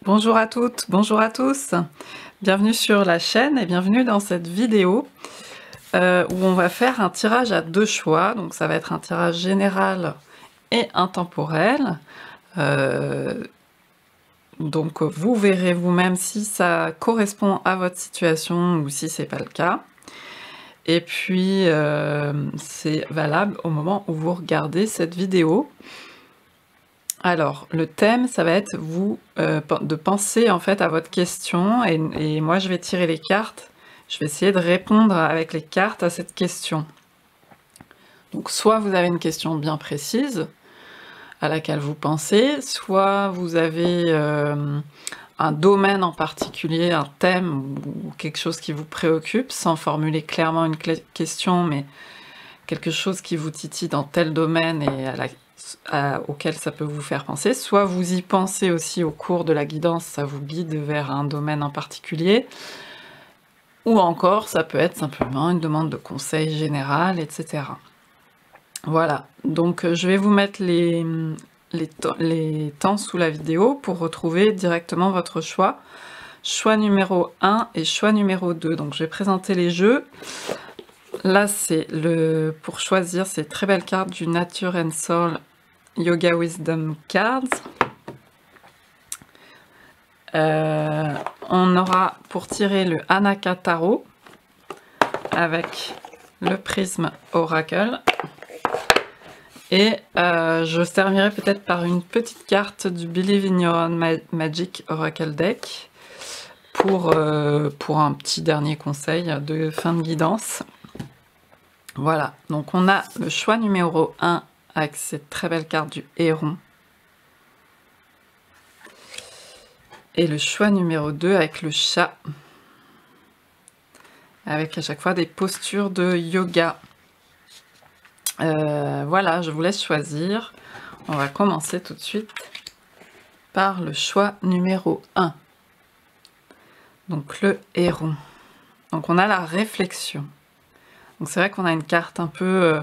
Bonjour à toutes, bonjour à tous. Bienvenue sur la chaîne et bienvenue dans cette vidéo où on va faire un tirage à deux choix. Donc ça va être un tirage général et intemporel. Donc vous verrez vous-même si ça correspond à votre situation ou si c'est pas le cas. Et puis c'est valable au moment où vous regardez cette vidéo. Alors, le thème, ça va être de penser en fait à votre question et moi je vais tirer les cartes. Je vais essayer de répondre avec les cartes à cette question. Donc soit vous avez une question bien précise à laquelle vous pensez, soit vous avez un domaine en particulier, un thème ou quelque chose qui vous préoccupe, sans formuler clairement une question, mais quelque chose qui vous titille dans tel domaine et auquel ça peut vous faire penser. Soit vous y pensez aussi au cours de la guidance, ça vous guide vers un domaine en particulier. Ou encore, ça peut être simplement une demande de conseil général, etc. Voilà, donc je vais vous mettre les temps sous la vidéo pour retrouver directement votre choix. Choix numéro 1 et choix numéro 2. Donc je vais présenter les jeux. Là, c'est pour choisir ces très belles cartes du Nature and Soul Yoga Wisdom Cards. On aura pour tirer le Anaka Tarot avec le prisme Oracle. Et je servirai peut-être par une petite carte du Believe in Your Own Magic Oracle Deck pour un petit dernier conseil de fin de guidance. Voilà, donc on a le choix numéro 1 avec cette très belle carte du héron. Et le choix numéro 2 avec le chat. Avec à chaque fois des postures de yoga. Voilà, je vous laisse choisir. On va commencer tout de suite par le choix numéro 1. Donc le héron. Donc on a la réflexion. Donc c'est vrai qu'on a une carte un peu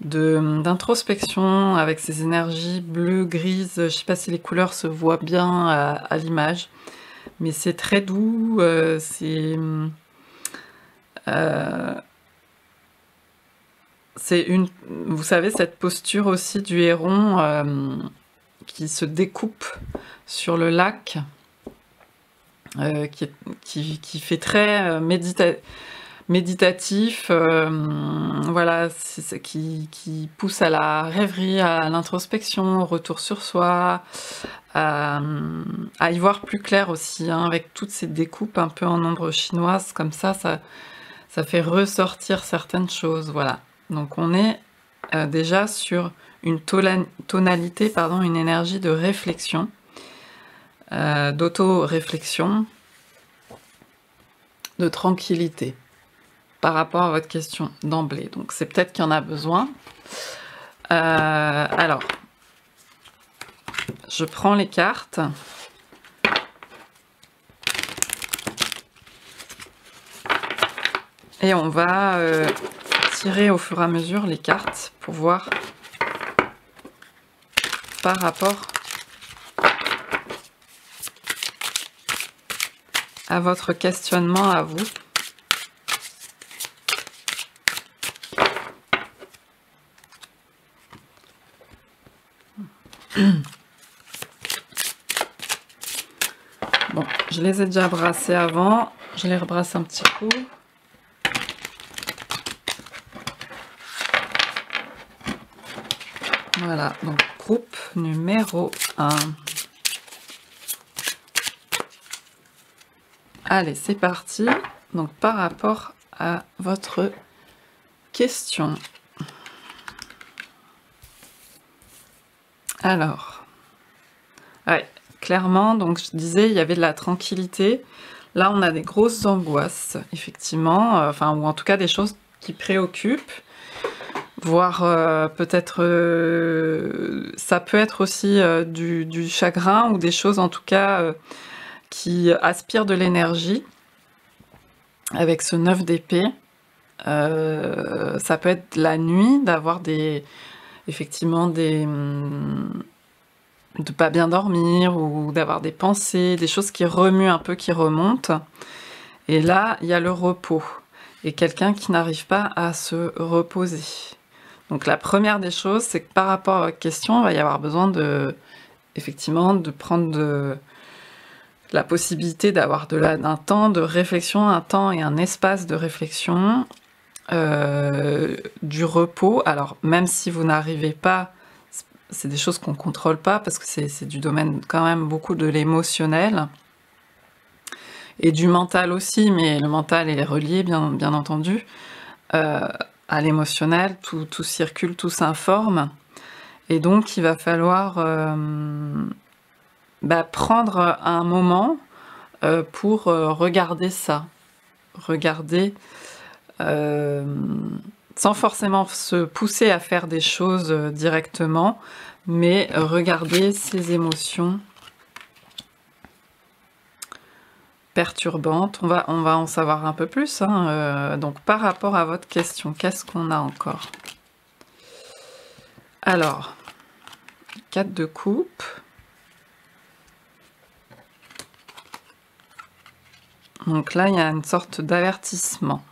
d'introspection avec ces énergies bleues, grises. Je ne sais pas si les couleurs se voient bien à l'image, mais c'est très doux. Vous savez, cette posture aussi du héron qui se découpe sur le lac, qui fait très méditatif, voilà, qui pousse à la rêverie, à l'introspection, au retour sur soi, à y voir plus clair aussi, hein, avec toutes ces découpes un peu en ombre chinoise, comme ça fait ressortir certaines choses, voilà. Donc on est déjà sur une tonalité, pardon, une énergie de réflexion, d'auto-réflexion, de tranquillité par rapport à votre question d'emblée. Donc c'est peut-être qu'il y en a besoin. Alors, je prends les cartes. Et on va tirer au fur et à mesure les cartes pour voir par rapport à votre questionnement à vous. Bon, je les ai déjà brassés avant, je les rebrasse un petit coup. Voilà, donc groupe numéro 1. Allez, c'est parti. Donc par rapport à votre question. Alors, ouais, clairement, donc je disais, il y avait de la tranquillité. Là, on a des grosses angoisses, effectivement, enfin, ou en tout cas des choses qui préoccupent. Voire peut-être ça peut être aussi du chagrin ou des choses en tout cas qui aspirent de l'énergie avec ce 9 d'épée. Ça peut être la nuit d'avoir effectivement des de pas bien dormir ou d'avoir des pensées, des choses qui remuent un peu, qui remontent. Et là, il y a le repos. Et quelqu'un qui n'arrive pas à se reposer. Donc la première des choses, c'est que par rapport à votre question, il va y avoir besoin effectivement, de prendre la possibilité d'avoir un temps de réflexion, un temps et un espace de réflexion, du repos. Alors même si vous n'arrivez pas, c'est des choses qu'on ne contrôle pas parce que c'est du domaine quand même beaucoup de l'émotionnel et du mental aussi, mais le mental est relié bien entendu à l'émotionnel, tout circule, tout s'informe, et donc il va falloir prendre un moment pour regarder ça, regarder sans forcément se pousser à faire des choses directement, mais regarder ses émotions perturbantes. On va en savoir un peu plus, hein, donc par rapport à votre question, qu'est-ce qu'on a encore? Alors, 4 de coupe. Donc là, il y a une sorte d'avertissement.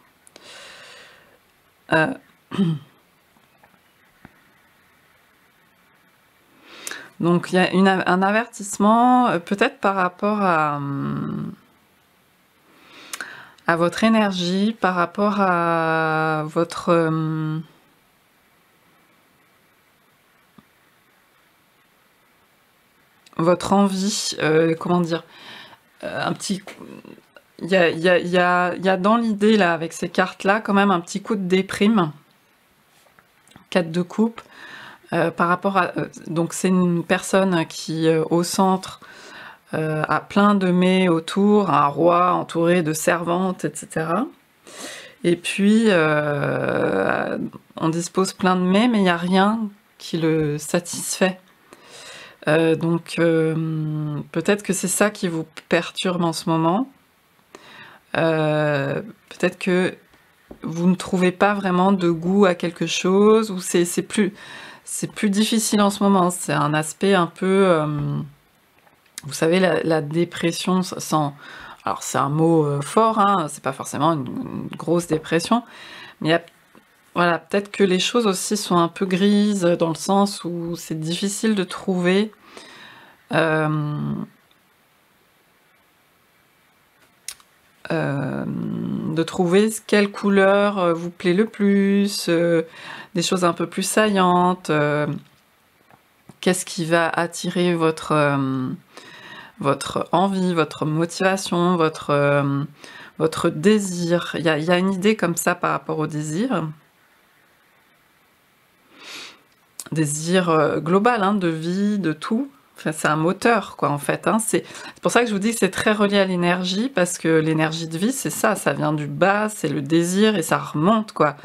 Donc il y a un avertissement, peut-être par rapport à votre énergie, par rapport à votre envie, comment dire, un petit... Il y a dans l'idée, là, avec ces cartes-là, quand même un petit coup de déprime. 4 de coupe. Par rapport à... donc c'est une personne qui, au centre, a plein de mets autour, un roi entouré de servantes, etc. Et puis, on dispose plein de mets, mais il n'y a rien qui le satisfait. Donc, peut-être que c'est ça qui vous perturbe en ce moment. Peut-être que vous ne trouvez pas vraiment de goût à quelque chose, ou c'est plus difficile en ce moment. C'est un aspect un peu... vous savez, la dépression sans... Alors c'est un mot fort, hein, c'est pas forcément une grosse dépression, mais voilà, peut-être que les choses aussi sont un peu grises, dans le sens où c'est difficile de trouver quelle couleur vous plaît le plus, des choses un peu plus saillantes, qu'est-ce qui va attirer votre envie, votre motivation, votre désir. Il y a une idée comme ça par rapport au désir. Désir global, hein, de vie, de tout. Enfin, c'est un moteur, quoi, en fait. Hein. C'est pour ça que je vous dis que c'est très relié à l'énergie, parce que l'énergie de vie, c'est ça vient du bas, c'est le désir, et ça remonte, quoi.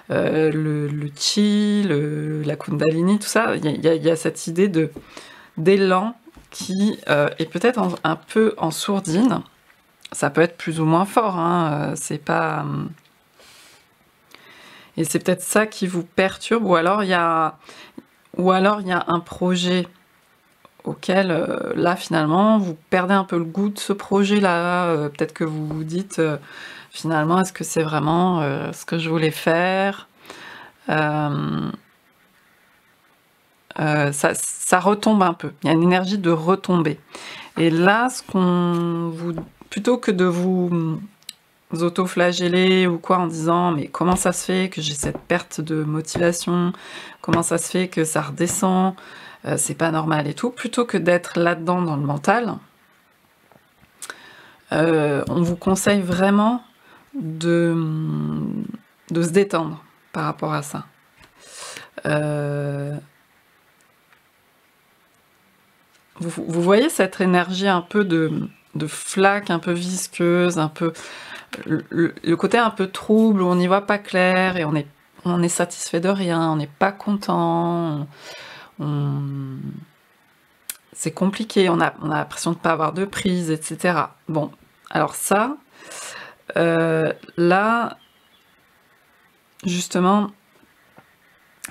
Le chi, la kundalini, tout ça, il y a cette idée d'élan qui est peut-être un peu en sourdine. Ça peut être plus ou moins fort, hein, c'est pas... Et c'est peut-être ça qui vous perturbe, ou alors il y a un projet auquel, là, finalement, vous perdez un peu le goût de ce projet-là. Peut-être que vous vous dites, finalement, est-ce que c'est vraiment ce que je voulais faire? Ça retombe un peu. Il y a une énergie de retomber. Et là, plutôt que de vous auto-flageller ou quoi en disant mais comment ça se fait que j'ai cette perte de motivation, comment ça se fait que ça redescend, c'est pas normal et tout, plutôt que d'être là-dedans dans le mental, on vous conseille vraiment de se détendre par rapport à ça. Vous voyez cette énergie un peu de flaque, un peu visqueuse, un peu le côté un peu trouble, où on n'y voit pas clair et on est satisfait de rien, on n'est pas content, c'est compliqué, on a l'impression de ne pas avoir de prise, etc. Bon, alors ça, là, justement,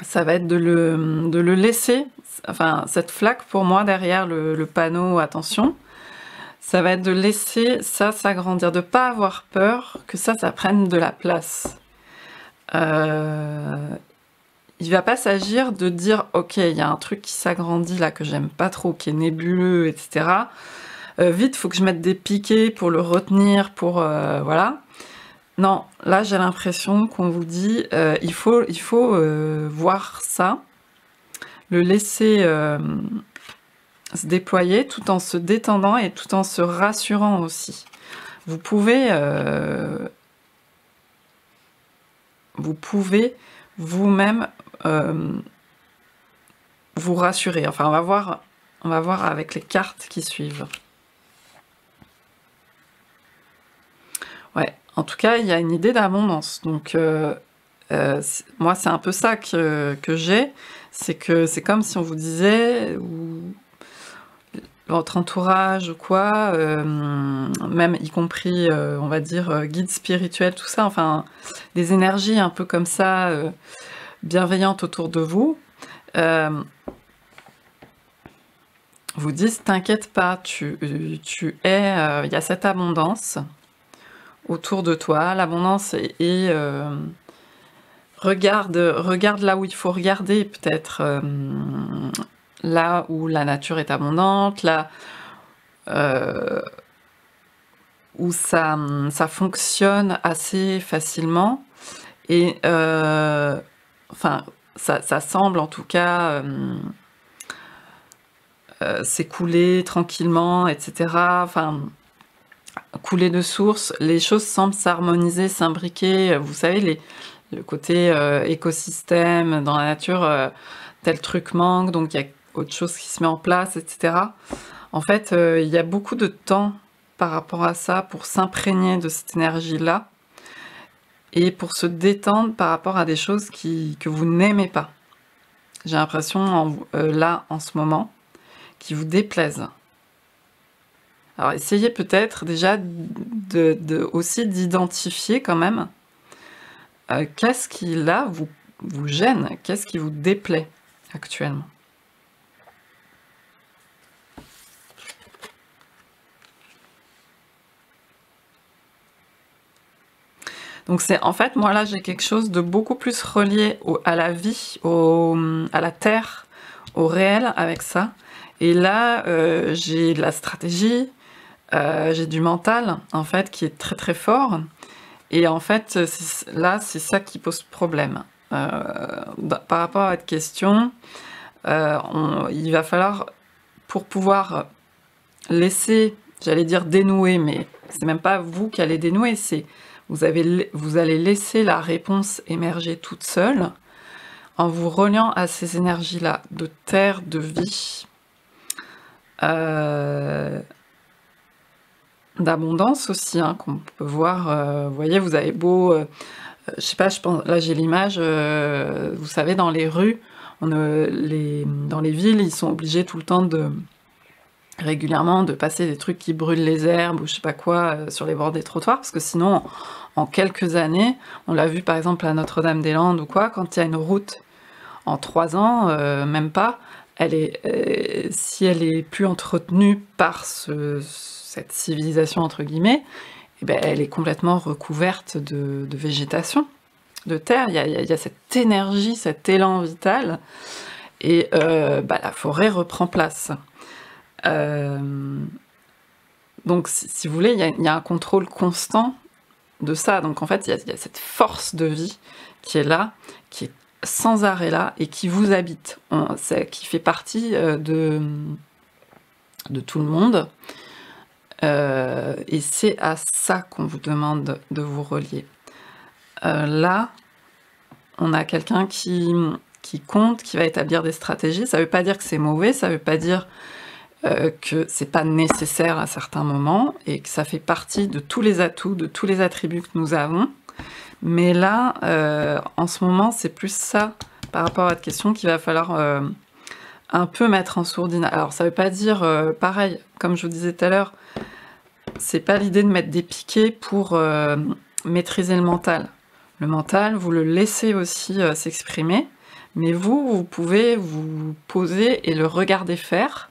ça va être de le laisser enfin, cette flaque pour moi derrière le panneau attention, ça va être de laisser ça s'agrandir, de pas avoir peur que ça prenne de la place. Il va pas s'agir de dire ok, il y a un truc qui s'agrandit là que j'aime pas trop, qui est nébuleux, etc. Vite, faut que je mette des piquets pour le retenir, pour voilà. Non, là j'ai l'impression qu'on vous dit il faut voir ça, le laisser se déployer tout en se détendant et tout en se rassurant aussi. Vous pouvez vous-même vous rassurer. Enfin, on va voir avec les cartes qui suivent. Ouais, en tout cas, il y a une idée d'abondance. Donc, moi, c'est un peu ça que j'ai. C'est que c'est comme si on vous disait, ou votre entourage ou quoi, même y compris, on va dire, guide spirituel, tout ça, enfin, des énergies un peu comme ça, bienveillantes autour de vous, vous disent, t'inquiète pas, tu es, il y a cette abondance autour de toi, l'abondance est regarde là où il faut regarder, peut-être là où la nature est abondante, là où ça fonctionne assez facilement, et enfin, ça semble en tout cas s'écouler tranquillement, etc. Enfin, couler de source, les choses semblent s'harmoniser, s'imbriquer, vous savez, le côté écosystème dans la nature, tel truc manque, donc il y a autre chose qui se met en place, etc. En fait, il y a beaucoup de temps par rapport à ça pour s'imprégner de cette énergie-là et pour se détendre par rapport à des choses que vous n'aimez pas. J'ai l'impression, là, en ce moment, qui vous déplaisent. Alors, essayez peut-être déjà aussi d'identifier quand même qu'est-ce qui, là, vous gêne, qu'est-ce qui vous déplaît actuellement. Donc c'est, en fait, moi là, j'ai quelque chose de beaucoup plus relié à la vie, à la terre, au réel avec ça. Et là, j'ai de la stratégie, j'ai du mental, en fait, qui est très très fort. Et en fait, là, c'est ça qui pose problème. Par rapport à votre question, il va falloir, pour pouvoir laisser, j'allais dire dénouer, mais c'est même pas vous qui allez dénouer, c'est vous allez laisser la réponse émerger toute seule en vous reliant à ces énergies-là de terre, de vie, d'abondance aussi, hein, qu'on peut voir. Vous voyez, vous avez beau, je sais pas, je pense, là j'ai l'image, vous savez, dans les rues, dans les villes, ils sont obligés tout le temps régulièrement de passer des trucs qui brûlent les herbes ou je sais pas quoi sur les bords des trottoirs, parce que sinon, en quelques années, on l'a vu par exemple à Notre-Dame-des-Landes ou quoi, quand il y a une route en 3 ans, même pas, si elle est plus entretenue par cette civilisation entre guillemets, eh ben, elle est complètement recouverte de végétation, de terre. Il y a cette énergie, cet élan vital, et la forêt reprend place. Donc si vous voulez, il y a un contrôle constant de ça. Donc en fait, il y a cette force de vie qui est là, qui est sans arrêt là, et qui vous habite, qui fait partie de tout le monde. Et c'est à ça qu'on vous demande de vous relier. Là, on a quelqu'un qui compte, qui va établir des stratégies. Ça ne veut pas dire que c'est mauvais, ça ne veut pas dire que c'est pas nécessaire à certains moments, et que ça fait partie de tous les atouts, de tous les attributs que nous avons. Mais là, en ce moment, c'est plus ça, par rapport à votre question, qu'il va falloir un peu mettre en sourdine. Alors, ça veut pas dire, pareil, comme je vous disais tout à l'heure, c'est pas l'idée de mettre des piquets pour maîtriser le mental. Le mental, vous le laissez aussi s'exprimer, Mais vous pouvez vous poser et le regarder faire,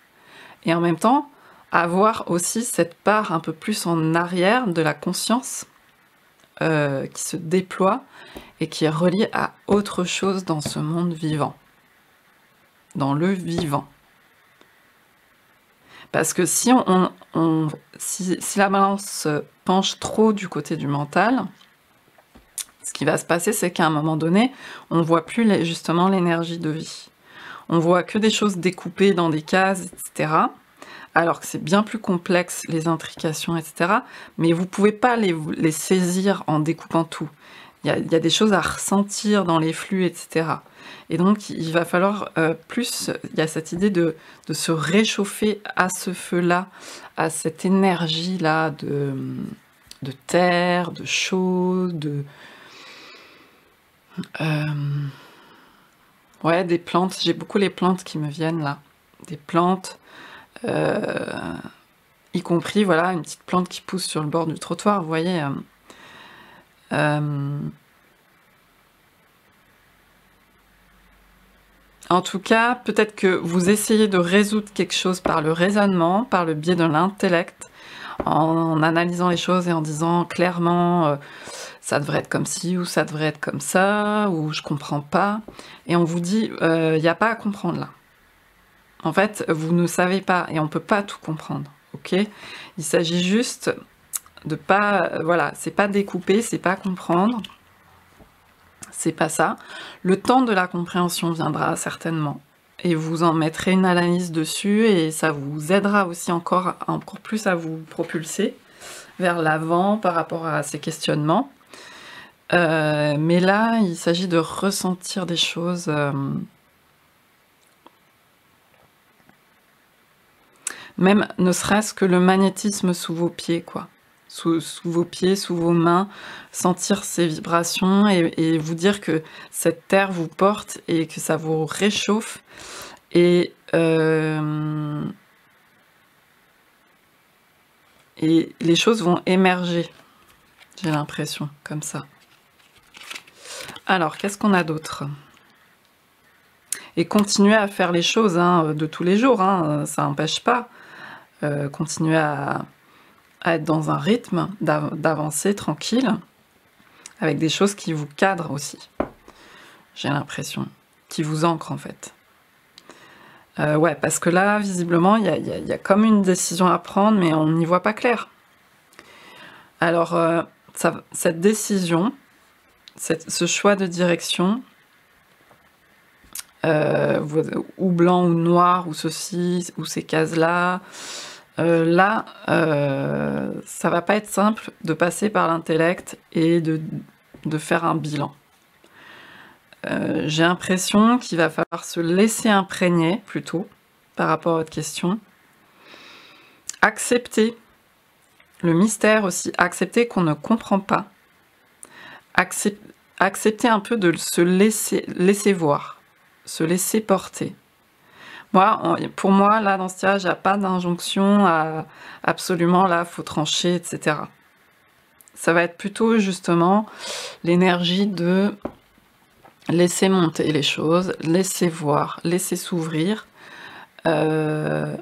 et en même temps, avoir aussi cette part un peu plus en arrière de la conscience qui se déploie et qui est reliée à autre chose dans ce monde vivant, dans le vivant. Parce que si si la balance penche trop du côté du mental, ce qui va se passer, c'est qu'à un moment donné, on ne voit plus justement l'énergie de vie. On voit que des choses découpées dans des cases, etc. Alors que c'est bien plus complexe, les intrications, etc. Mais vous ne pouvez pas les saisir en découpant tout. Il y a des choses à ressentir dans les flux, etc. Et donc, il va falloir plus... Il y a cette idée de se réchauffer à ce feu-là, à cette énergie-là de terre, de chaud, ouais, des plantes. J'ai beaucoup les plantes qui me viennent là. Des plantes, y compris, voilà, une petite plante qui pousse sur le bord du trottoir, vous voyez. En tout cas, peut-être que vous essayez de résoudre quelque chose par le raisonnement, par le biais de l'intellect, en analysant les choses et en disant clairement ça devrait être comme ci ou ça devrait être comme ça, ou je comprends pas. Et on vous dit, il n'y a pas à comprendre là. En fait, vous ne savez pas et on ne peut pas tout comprendre, ok? Il s'agit juste de pas, voilà, c'est pas découper, c'est pas comprendre, c'est pas ça. Le temps de la compréhension viendra certainement et vous en mettrez une analyse dessus et ça vous aidera aussi encore plus à vous propulser vers l'avant par rapport à ces questionnements. Mais là, il s'agit de ressentir des choses... même ne serait-ce que le magnétisme sous vos pieds, quoi. Sous vos pieds, sous vos mains, sentir ces vibrations et vous dire que cette terre vous porte et que ça vous réchauffe. Et les choses vont émerger, j'ai l'impression, comme ça. Alors, qu'est-ce qu'on a d'autre ? Et continuer à faire les choses de tous les jours, ça n'empêche pas. Continuer à être dans un rythme, d'avancer tranquille, avec des choses qui vous cadrent aussi, j'ai l'impression, qui vous ancrent en fait. Ouais, parce que là, visiblement, il y a comme une décision à prendre, mais on n'y voit pas clair. Alors, cette décision, ce choix de direction, ou blanc ou noir, ou ceci, ou ces cases-là, là, ça va pas être simple de passer par l'intellect et de faire un bilan. J'ai l'impression qu'il va falloir se laisser imprégner, plutôt, par rapport à votre question. Accepter le mystère aussi, accepter qu'on ne comprend pas. Accepter un peu de se laisser voir, se laisser porter. Pour moi, là, dans ce tirage, il n'y a pas d'injonction à absolument, là, faut trancher, etc. Ça va être plutôt, justement, l'énergie de laisser monter les choses, laisser voir, laisser s'ouvrir. C'est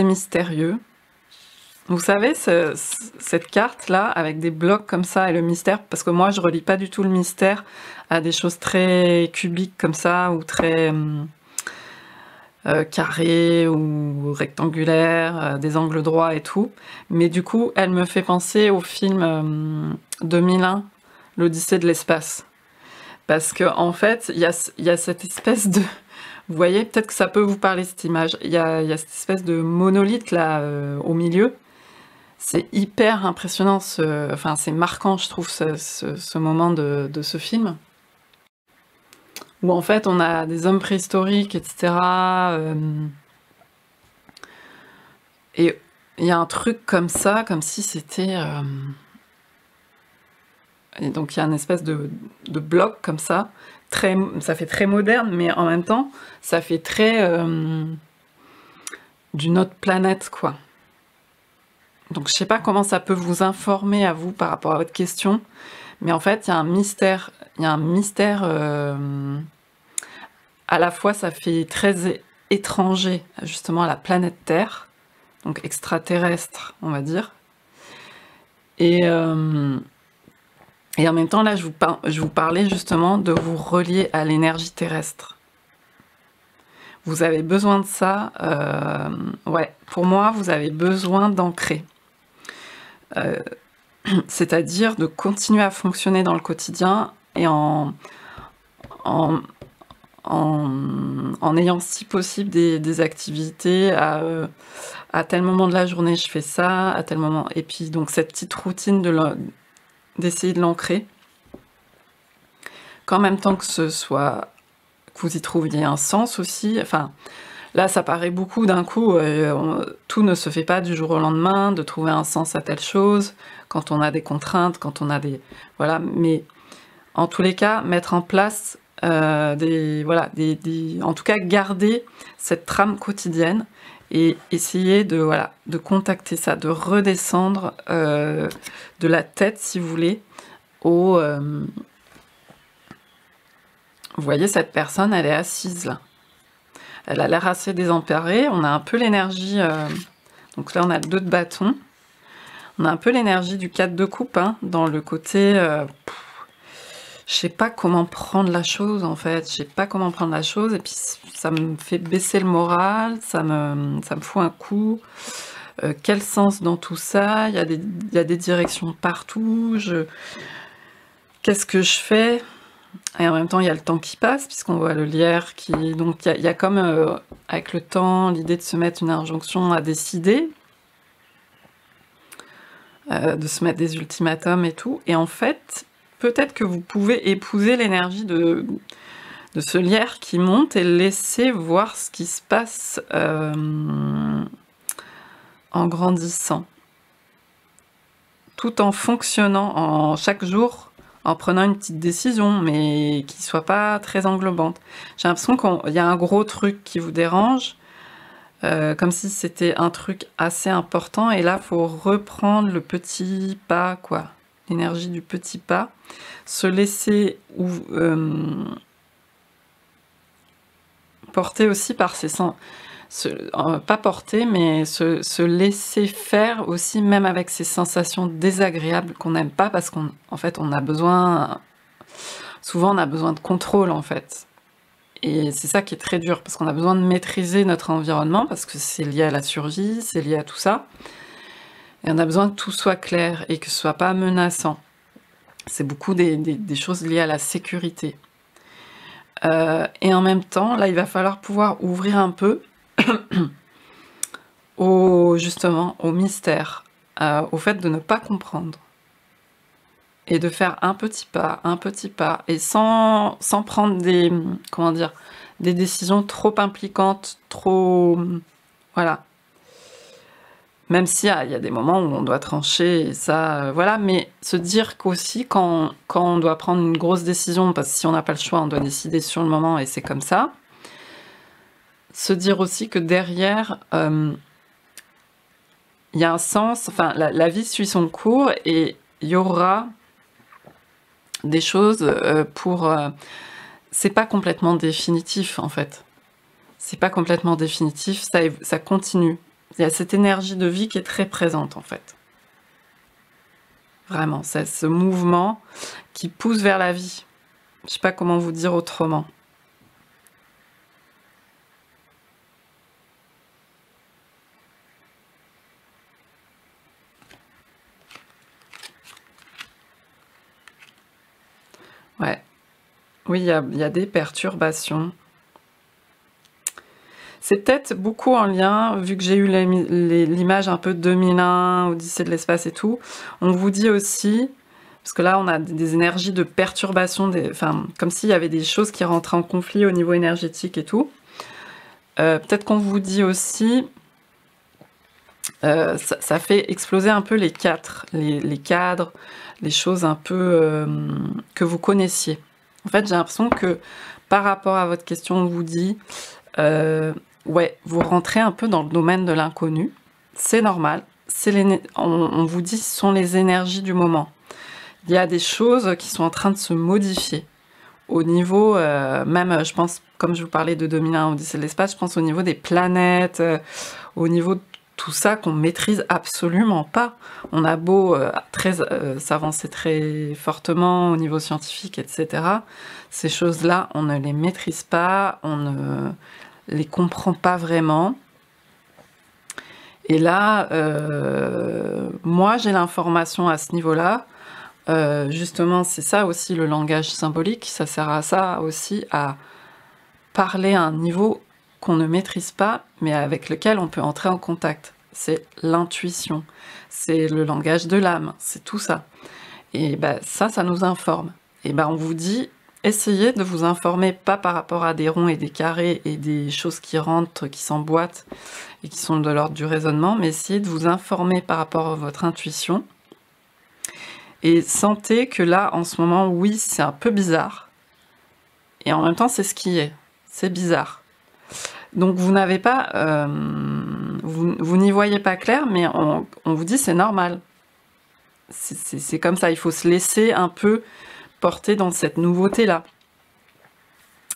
mystérieux. Vous savez, cette carte-là, avec des blocs comme ça, et le mystère, parce que moi, je relie pas du tout le mystère à des choses très cubiques comme ça, ou très carrées, ou rectangulaires, des angles droits et tout. Mais du coup, elle me fait penser au film 2001, l'Odyssée de l'espace. Parce que en fait, il y a cette espèce de... Vous voyez, peut-être que ça peut vous parler, cette image. Il y a cette espèce de monolithe, là, au milieu. C'est hyper impressionnant, enfin c'est marquant je trouve ce moment de ce film, où en fait on a des hommes préhistoriques, etc. Et il y a un truc comme ça, comme si c'était... Et donc il y a une espèce de bloc comme ça, ça fait très moderne, mais en même temps ça fait très d'une autre planète, quoi. Donc je sais pas comment ça peut vous informer à vous par rapport à votre question, Mais en fait, il y a un mystère, à la fois ça fait très étranger justement à la planète Terre, donc extraterrestre, on va dire. Et en même temps, là, je vous parlais justement de vous relier à l'énergie terrestre. Vous avez besoin de ça, ouais, pour moi, vous avez besoin d'ancrer. C'est-à-dire de continuer à fonctionner dans le quotidien et en ayant si possible des activités à tel moment de la journée je fais ça, à tel moment, et puis donc cette petite routine d'essayer de l'ancrer, qu'en même temps que vous y trouviez un sens aussi. Enfin, là ça paraît beaucoup d'un coup, tout ne se fait pas du jour au lendemain, de trouver un sens à telle chose, quand on a des contraintes, quand on a des... Voilà, mais en tous les cas, mettre en place en tout cas garder cette trame quotidienne et essayer de contacter ça, de redescendre de la tête, si vous voulez, au... Vous voyez, cette personne, elle est assise là. Elle a l'air assez désemparée. On a un peu l'énergie... donc là, on a le 2 de bâton. On a un peu l'énergie du 4 de coupe, hein, dans le côté... je sais pas comment prendre la chose, en fait. Je sais pas comment prendre la chose. Et puis, ça me fait baisser le moral. Ça me fout un coup. Quel sens dans tout ça? Il y a des directions partout. Qu'est-ce que je fais? Et en même temps, il y a le temps qui passe, puisqu'on voit le lierre qui... Donc, il y a comme, avec le temps, l'idée de se mettre une injonction à décider, de se mettre des ultimatums et tout. Et en fait, peut-être que vous pouvez épouser l'énergie de ce lierre qui monte et laisser voir ce qui se passe en grandissant. Tout en fonctionnant chaque jour, en prenant une petite décision, mais qui soit pas très englobante. J'ai l'impression qu'il y a un gros truc qui vous dérange, comme si c'était un truc assez important, et là, il faut reprendre le petit pas, quoi. L'énergie du petit pas, se laisser porter aussi par ses sens, pas porter, mais se laisser faire aussi, même avec ces sensations désagréables qu'on n'aime pas, parce qu'en fait, on a besoin, souvent on a besoin de contrôle, en fait. Et c'est ça qui est très dur, parce qu'on a besoin de maîtriser notre environnement, parce que c'est lié à la survie, c'est lié à tout ça. Et on a besoin que tout soit clair, et que ce soit pas menaçant. C'est beaucoup des choses liées à la sécurité. Et en même temps, là, il va falloir pouvoir ouvrir un peu justement au mystère, au fait de ne pas comprendre et de faire un petit pas, et sans prendre des décisions trop impliquantes, trop... Voilà. Même s'il y a des moments où on doit trancher, et ça, voilà, mais se dire qu'aussi, quand on doit prendre une grosse décision, parce que si on n'a pas le choix, on doit décider sur le moment, et c'est comme ça, se dire aussi que derrière, il y a un sens, enfin, la vie suit son cours, et il y aura des choses c'est pas complètement définitif, en fait. C'est pas complètement définitif, ça continue. Il y a cette énergie de vie qui est très présente, en fait. Vraiment, c'est ce mouvement qui pousse vers la vie. Je sais pas comment vous dire autrement. Ouais. Oui, il y a des perturbations. C'est peut-être beaucoup en lien, vu que j'ai eu l'image un peu 2001, Odyssée de l'espace et tout, on vous dit aussi, parce que là on a des énergies de perturbation, comme s'il y avait des choses qui rentraient en conflit au niveau énergétique et tout. Peut-être qu'on vous dit aussi, ça fait exploser un peu les cadres, les choses un peu que vous connaissiez. En fait, j'ai l'impression que par rapport à votre question, on vous dit... ouais, vous rentrez un peu dans le domaine de l'inconnu, c'est normal, on vous dit ce sont les énergies du moment il y a des choses qui sont en train de se modifier. Au niveau, même, je pense, comme je vous parlais de 2001, Odyssée de l'espace, je pense au niveau des planètes, au niveau de tout ça qu'on maîtrise absolument pas. On a beau s'avancer très fortement au niveau scientifique, etc. Ces choses-là, on ne les maîtrise pas, on ne les comprend pas vraiment. Et là, moi, j'ai l'information à ce niveau-là. Justement, c'est ça aussi le langage symbolique, ça sert à ça aussi, à parler à un niveau qu'on ne maîtrise pas, mais avec lequel on peut entrer en contact. C'est l'intuition, c'est le langage de l'âme, c'est tout ça. Et ben, ça nous informe. Et ben, on vous dit, essayez de vous informer, pas par rapport à des ronds et des carrés et des choses qui rentrent, qui s'emboîtent et qui sont de l'ordre du raisonnement, mais essayez de vous informer par rapport à votre intuition. Et sentez que là, en ce moment, oui, c'est un peu bizarre. Et en même temps, c'est ce qui est. C'est bizarre. Donc, vous n'avez pas... vous n'y voyez pas clair, mais on vous dit c'est normal. C'est comme ça, il faut se laisser un peu porter dans cette nouveauté-là.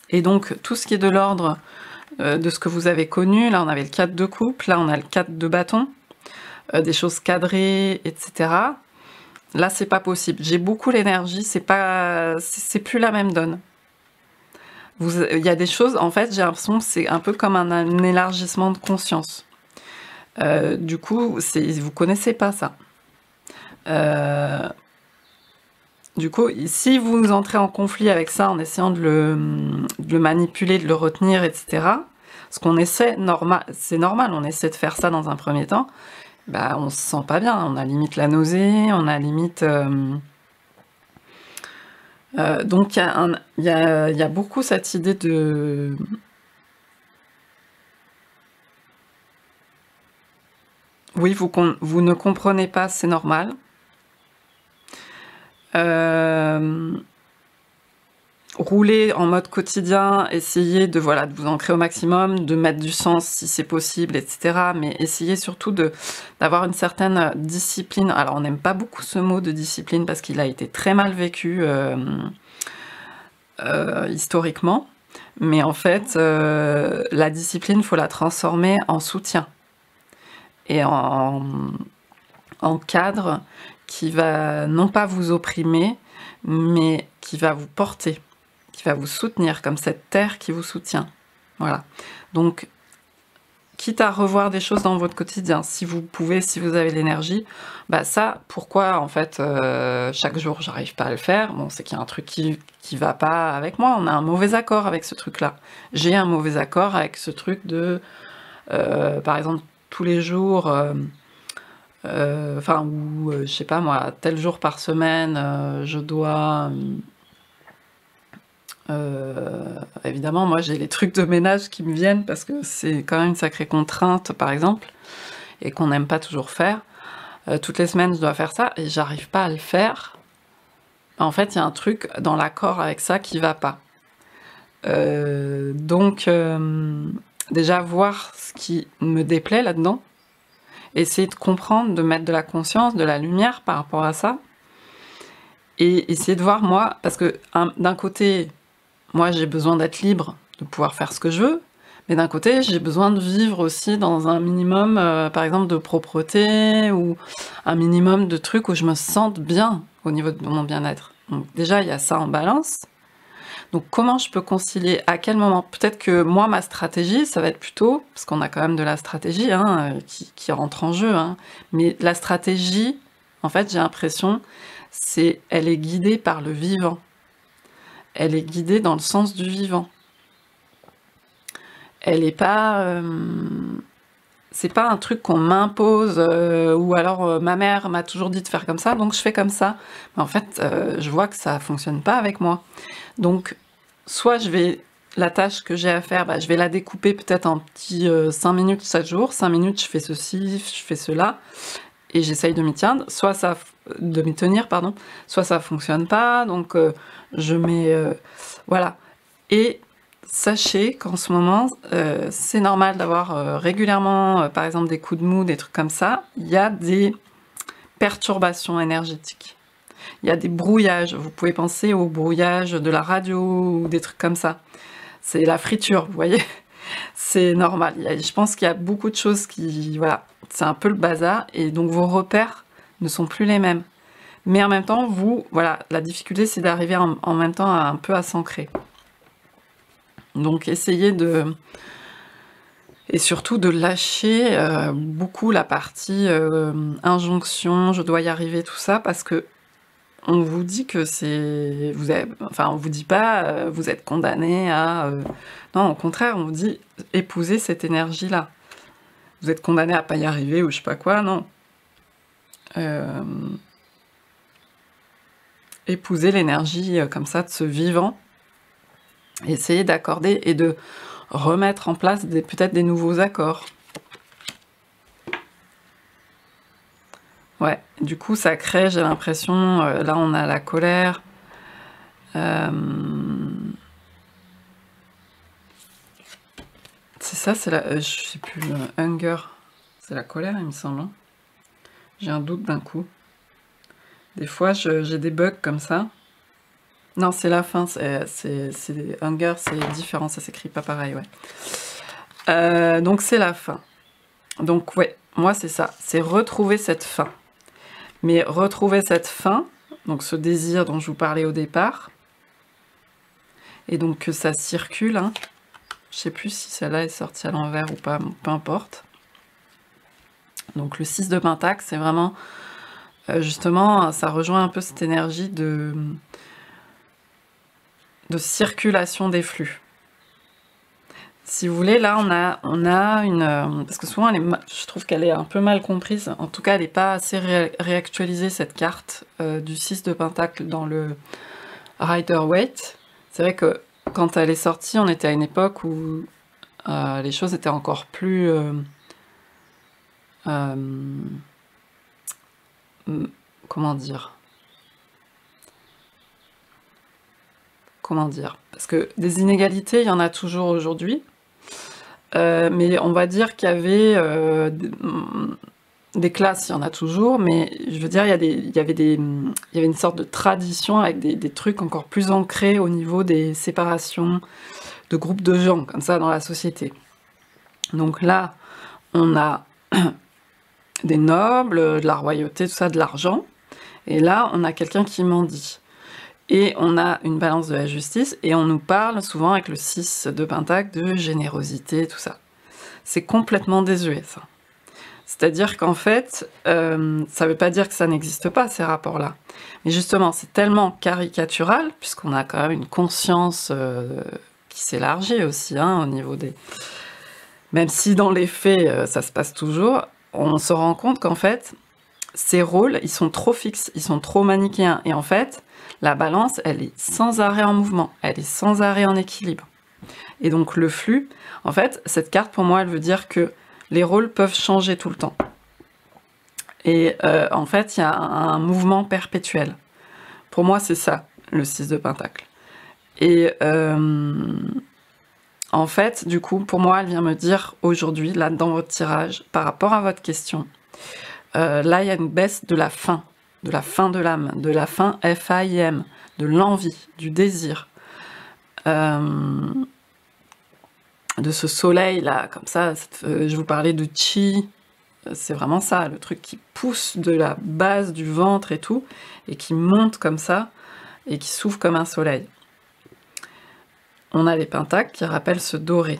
Et donc, tout ce qui est de l'ordre de ce que vous avez connu, là, on avait le 4 de coupe, là, on a le 4 de bâton, des choses cadrées, etc. Là, c'est pas possible. J'ai beaucoup l'énergie, c'est plus la même donne. Il y a des choses, en fait, j'ai l'impression que c'est un peu comme un élargissement de conscience. Du coup, vous connaissez pas ça. Du coup, si vous entrez en conflit avec ça en essayant de le manipuler, de le retenir, etc., ce qu'on essaie, c'est normal, on essaie de faire ça dans un premier temps, bah, on se sent pas bien, on a limite la nausée, on a limite... donc il y a beaucoup cette idée de... Oui, vous ne comprenez pas, c'est normal. Rouler en mode quotidien, essayez de vous ancrer au maximum, de mettre du sens si c'est possible, etc. Mais essayez surtout d'avoir une certaine discipline. Alors on n'aime pas beaucoup ce mot de discipline parce qu'il a été très mal vécu historiquement. Mais en fait, la discipline, il faut la transformer en soutien et en cadre qui va non pas vous opprimer, mais qui va vous porter, qui va vous soutenir, comme cette terre qui vous soutient. Voilà. Donc, quitte à revoir des choses dans votre quotidien, si vous pouvez, si vous avez l'énergie, bah ça, pourquoi en fait chaque jour j'arrive pas à le faire? Bon, c'est qu'il y a un truc qui va pas avec moi, on a un mauvais accord avec ce truc-là. J'ai un mauvais accord avec ce truc de, par exemple, tous les jours... je sais pas moi, tel jour par semaine, je dois... évidemment, moi j'ai les trucs de ménage qui me viennent parce que c'est quand même une sacrée contrainte, par exemple, et qu'on n'aime pas toujours faire. Toutes les semaines, je dois faire ça et j'arrive pas à le faire. En fait, il y a un truc dans l'accord avec ça qui va pas. Donc, déjà voir ce qui me déplaît là-dedans, essayer de comprendre, de mettre de la conscience, de la lumière par rapport à ça, et essayer de voir moi, parce que d'un côté, moi j'ai besoin d'être libre, de pouvoir faire ce que je veux, mais d'un côté j'ai besoin de vivre aussi dans un minimum, par exemple de propreté, ou un minimum de trucs où je me sente bien au niveau de mon bien-être. Donc déjà il y a ça en balance. Donc comment je peux concilier, à quel moment? Peut-être que moi, ma stratégie, ça va être plutôt, parce qu'on a quand même de la stratégie qui rentre en jeu, mais la stratégie, en fait, j'ai l'impression, elle est guidée par le vivant. Elle est guidée dans le sens du vivant. Elle n'est pas... c'est pas un truc qu'on m'impose, ou alors ma mère m'a toujours dit de faire comme ça, donc je fais comme ça. Mais en fait, je vois que ça fonctionne pas avec moi. Donc, soit la tâche que j'ai à faire, je vais la découper peut-être en petits 5 minutes chaque jour. 5 minutes, je fais ceci, je fais cela, et j'essaye de m'y tenir. Soit ça fonctionne pas, donc je mets... voilà. Et sachez qu'en ce moment, c'est normal d'avoir régulièrement, par exemple, des coups de mou, des trucs comme ça. Il y a des perturbations énergétiques. il y a des brouillages. Vous pouvez penser au brouillage de la radio ou des trucs comme ça. C'est la friture, vous voyez. C'est normal. Je pense qu'il y a beaucoup de choses qui... Voilà, c'est un peu le bazar. Et donc vos repères ne sont plus les mêmes. Mais en même temps, voilà, la difficulté, c'est d'arriver en même temps un peu à s'ancrer. Donc essayez de... Et surtout de lâcher beaucoup la partie injonction, je dois y arriver, tout ça, parce que on vous dit que c'est... Enfin, on vous dit pas vous êtes condamné à... Non, au contraire, on vous dit épousez cette énergie-là. Vous êtes condamné à pas y arriver ou je sais pas quoi, non. Épousez l'énergie comme ça de ce vivant. Essayez d'accorder et de remettre en place peut-être des nouveaux accords. Ouais, du coup ça crée, j'ai l'impression, là on a la colère. C'est ça, c'est la... je sais plus, hunger. C'est la colère, il me semble. Hein. J'ai un doute d'un coup. Des fois, j'ai des bugs comme ça. Non, c'est la fin, c'est hunger, c'est différent, ça s'écrit pas pareil, ouais. Donc c'est la fin. Donc ouais, moi c'est ça, c'est retrouver cette fin. Mais retrouver cette fin, donc ce désir dont je vous parlais au départ, et donc que ça circule, hein. Je sais plus si celle-là est sortie à l'envers ou pas, peu importe. Donc le 6 de Pentacle, c'est vraiment, justement, ça rejoint un peu cette énergie de circulation des flux. Si vous voulez, là, on a une... parce que souvent, je trouve qu'elle est un peu mal comprise. En tout cas, elle n'est pas assez réactualisée, cette carte du 6 de Pentacle dans le Rider-Waite. C'est vrai que quand elle est sortie, on était à une époque où les choses étaient encore plus... comment dire ? Parce que des inégalités, il y en a toujours aujourd'hui. Mais on va dire qu'il y avait des classes, il y en a toujours, mais je veux dire, il y avait une sorte de tradition avec des trucs encore plus ancrés au niveau des séparations de groupes de gens, comme ça, dans la société. Donc là, on a des nobles, de la royauté, tout ça, de l'argent, et là, on a quelqu'un qui mendie. Et on a une balance de la justice, et on nous parle souvent avec le 6 de Pentacle de générosité, tout ça. C'est complètement désuet, ça. C'est-à-dire qu'en fait, ça ne veut pas dire que ça n'existe pas, ces rapports-là. Mais justement, c'est tellement caricatural, puisqu'on a quand même une conscience qui s'élargit aussi, hein, au niveau des... Même si dans les faits, ça se passe toujours, on se rend compte qu'en fait, ces rôles, ils sont trop fixes, ils sont trop manichéens. Et en fait, la balance, elle est sans arrêt en mouvement, elle est sans arrêt en équilibre. Et donc le flux, en fait, cette carte, pour moi, elle veut dire que les rôles peuvent changer tout le temps. Et en fait, il y a un mouvement perpétuel. Pour moi, c'est ça, le 6 de Pentacle. Et en fait, du coup, pour moi, elle vient me dire aujourd'hui, là, dans votre tirage, par rapport à votre question, là, il y a une baisse de la faim de l'âme, de la faim F-A-I-M, de l'envie, du désir, de ce soleil-là, comme ça, je vous parlais de chi, c'est vraiment ça, le truc qui pousse de la base du ventre et tout, et qui monte comme ça, et qui s'ouvre comme un soleil. On a les pentacles qui rappellent ce doré.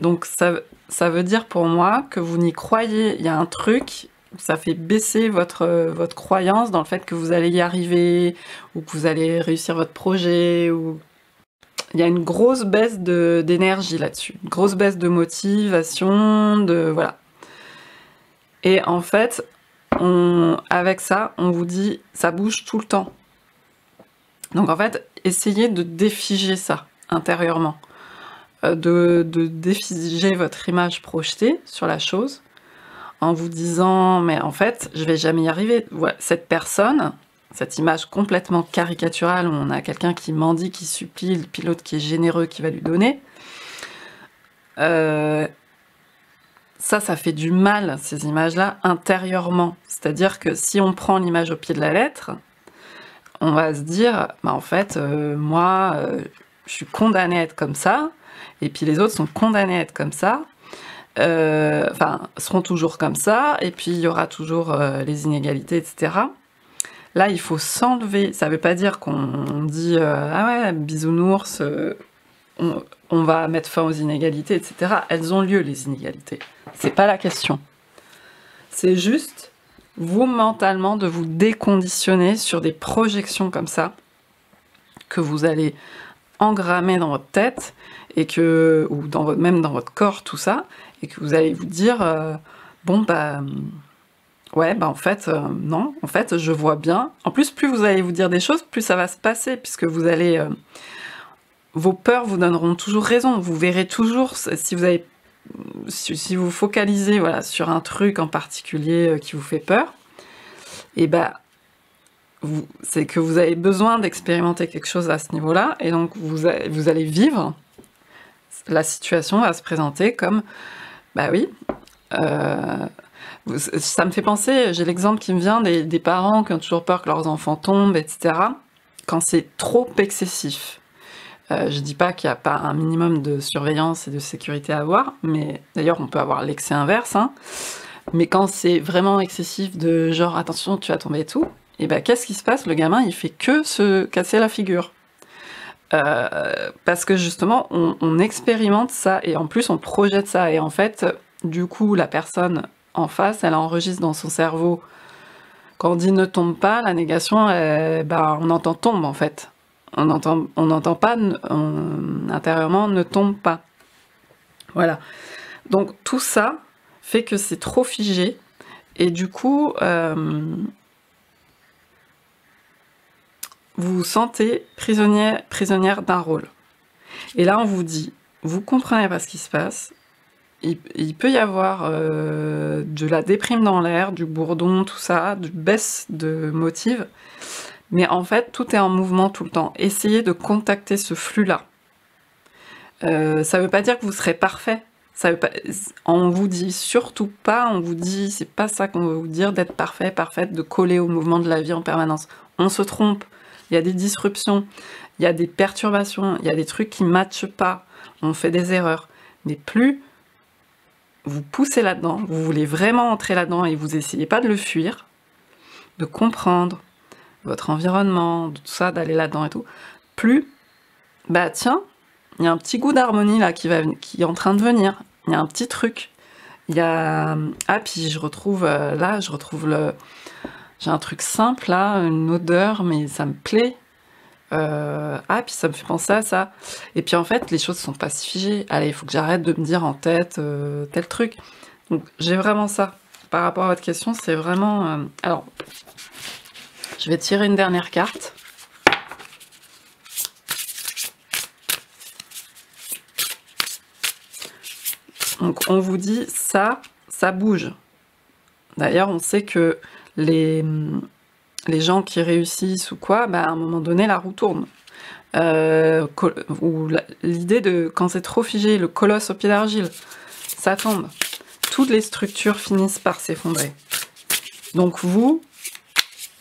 Donc ça veut dire pour moi que vous n'y croyez, il y a un truc, ça fait baisser votre croyance dans le fait que vous allez y arriver, ou que vous allez réussir votre projet, ou... Il y a une grosse baisse d'énergie là-dessus, une grosse baisse de motivation, voilà. Et en fait, avec ça, on vous dit, ça bouge tout le temps. Donc en fait, essayez de défiger ça intérieurement, de défiger votre image projetée sur la chose, en vous disant, mais en fait, je vais jamais y arriver. Voilà, cette personne, cette image complètement caricaturale où on a quelqu'un qui mendie, qui supplie, le pilote qui est généreux, qui va lui donner, ça fait du mal, ces images-là, intérieurement. C'est-à-dire que si on prend l'image au pied de la lettre, on va se dire, bah en fait, moi, je suis condamnée à être comme ça, et puis les autres sont condamnés à être comme ça, enfin, seront toujours comme ça, et puis il y aura toujours les inégalités, etc. Là, il faut s'enlever. Ça veut pas dire qu'on dit ah ouais, bisounours, on va mettre fin aux inégalités, etc. Elles ont lieu, les inégalités. C'est pas la question. C'est juste, vous, mentalement, de vous déconditionner sur des projections comme ça, que vous allez engrammer dans votre tête, et que, ou même dans votre corps, tout ça, et que vous allez vous dire, bon, bah... ouais, bah en fait, non, en fait, je vois bien. En plus, plus vous allez vous dire des choses, plus ça va se passer, puisque vous allez... vos peurs vous donneront toujours raison. Vous verrez toujours, si vous focalisez voilà, sur un truc en particulier qui vous fait peur, et bah, c'est que vous avez besoin d'expérimenter quelque chose à ce niveau-là, et donc vous allez vivre, la situation va se présenter comme, bah oui, ça me fait penser, j'ai l'exemple qui me vient des parents qui ont toujours peur que leurs enfants tombent, etc., quand c'est trop excessif. Je dis pas qu'il n'y a pas un minimum de surveillance et de sécurité à avoir, mais d'ailleurs on peut avoir l'excès inverse, hein, mais quand c'est vraiment excessif de genre attention tu vas tomber et tout, et ben qu'est-ce qui se passe? Le gamin il fait que se casser la figure. Parce que justement on expérimente ça et en plus on projette ça et en fait du coup la personne en face elle enregistre dans son cerveau quand on dit ne tombe pas, la négation ben, on entend tombe en fait. On n'entend pas intérieurement ne tombe pas. Voilà. Donc tout ça fait que c'est trop figé et du coup vous vous sentez prisonnière d'un rôle. Et là on vous dit, vous comprenez pas ce qui se passe, il peut y avoir de la déprime dans l'air, du bourdon, tout ça, de baisse de motive. Mais en fait, tout est en mouvement tout le temps. Essayez de contacter ce flux-là. Ça veut pas dire que vous serez parfait. Ça veut pas... On vous dit surtout pas, on vous dit, c'est pas ça qu'on veut vous dire, d'être parfait, parfaite, de coller au mouvement de la vie en permanence. On se trompe, il y a des disruptions, il y a des perturbations, il y a des trucs qui matchent pas, on fait des erreurs. Mais plus vous poussez là-dedans, vous voulez vraiment entrer là-dedans et vous essayez pas de le fuir, de comprendre votre environnement, tout ça, d'aller là-dedans et tout, plus, bah tiens, il y a un petit goût d'harmonie là qui est en train de venir, il y a un petit truc, il y a... Ah, puis je retrouve, j'ai un truc simple là, une odeur, mais ça me plaît, ah, puis ça me fait penser à ça, et puis en fait, les choses sont pas si figées, allez, il faut que j'arrête de me dire en tête tel truc, donc j'ai vraiment ça, par rapport à votre question, c'est vraiment... Alors... Je vais tirer une dernière carte. Donc on vous dit ça bouge. D'ailleurs on sait que les gens qui réussissent ou quoi, bah, à un moment donné la roue tourne. Ou l'idée de quand c'est trop figé, le colosse au pied d'argile, ça tombe. Toutes les structures finissent par s'effondrer. Donc vous,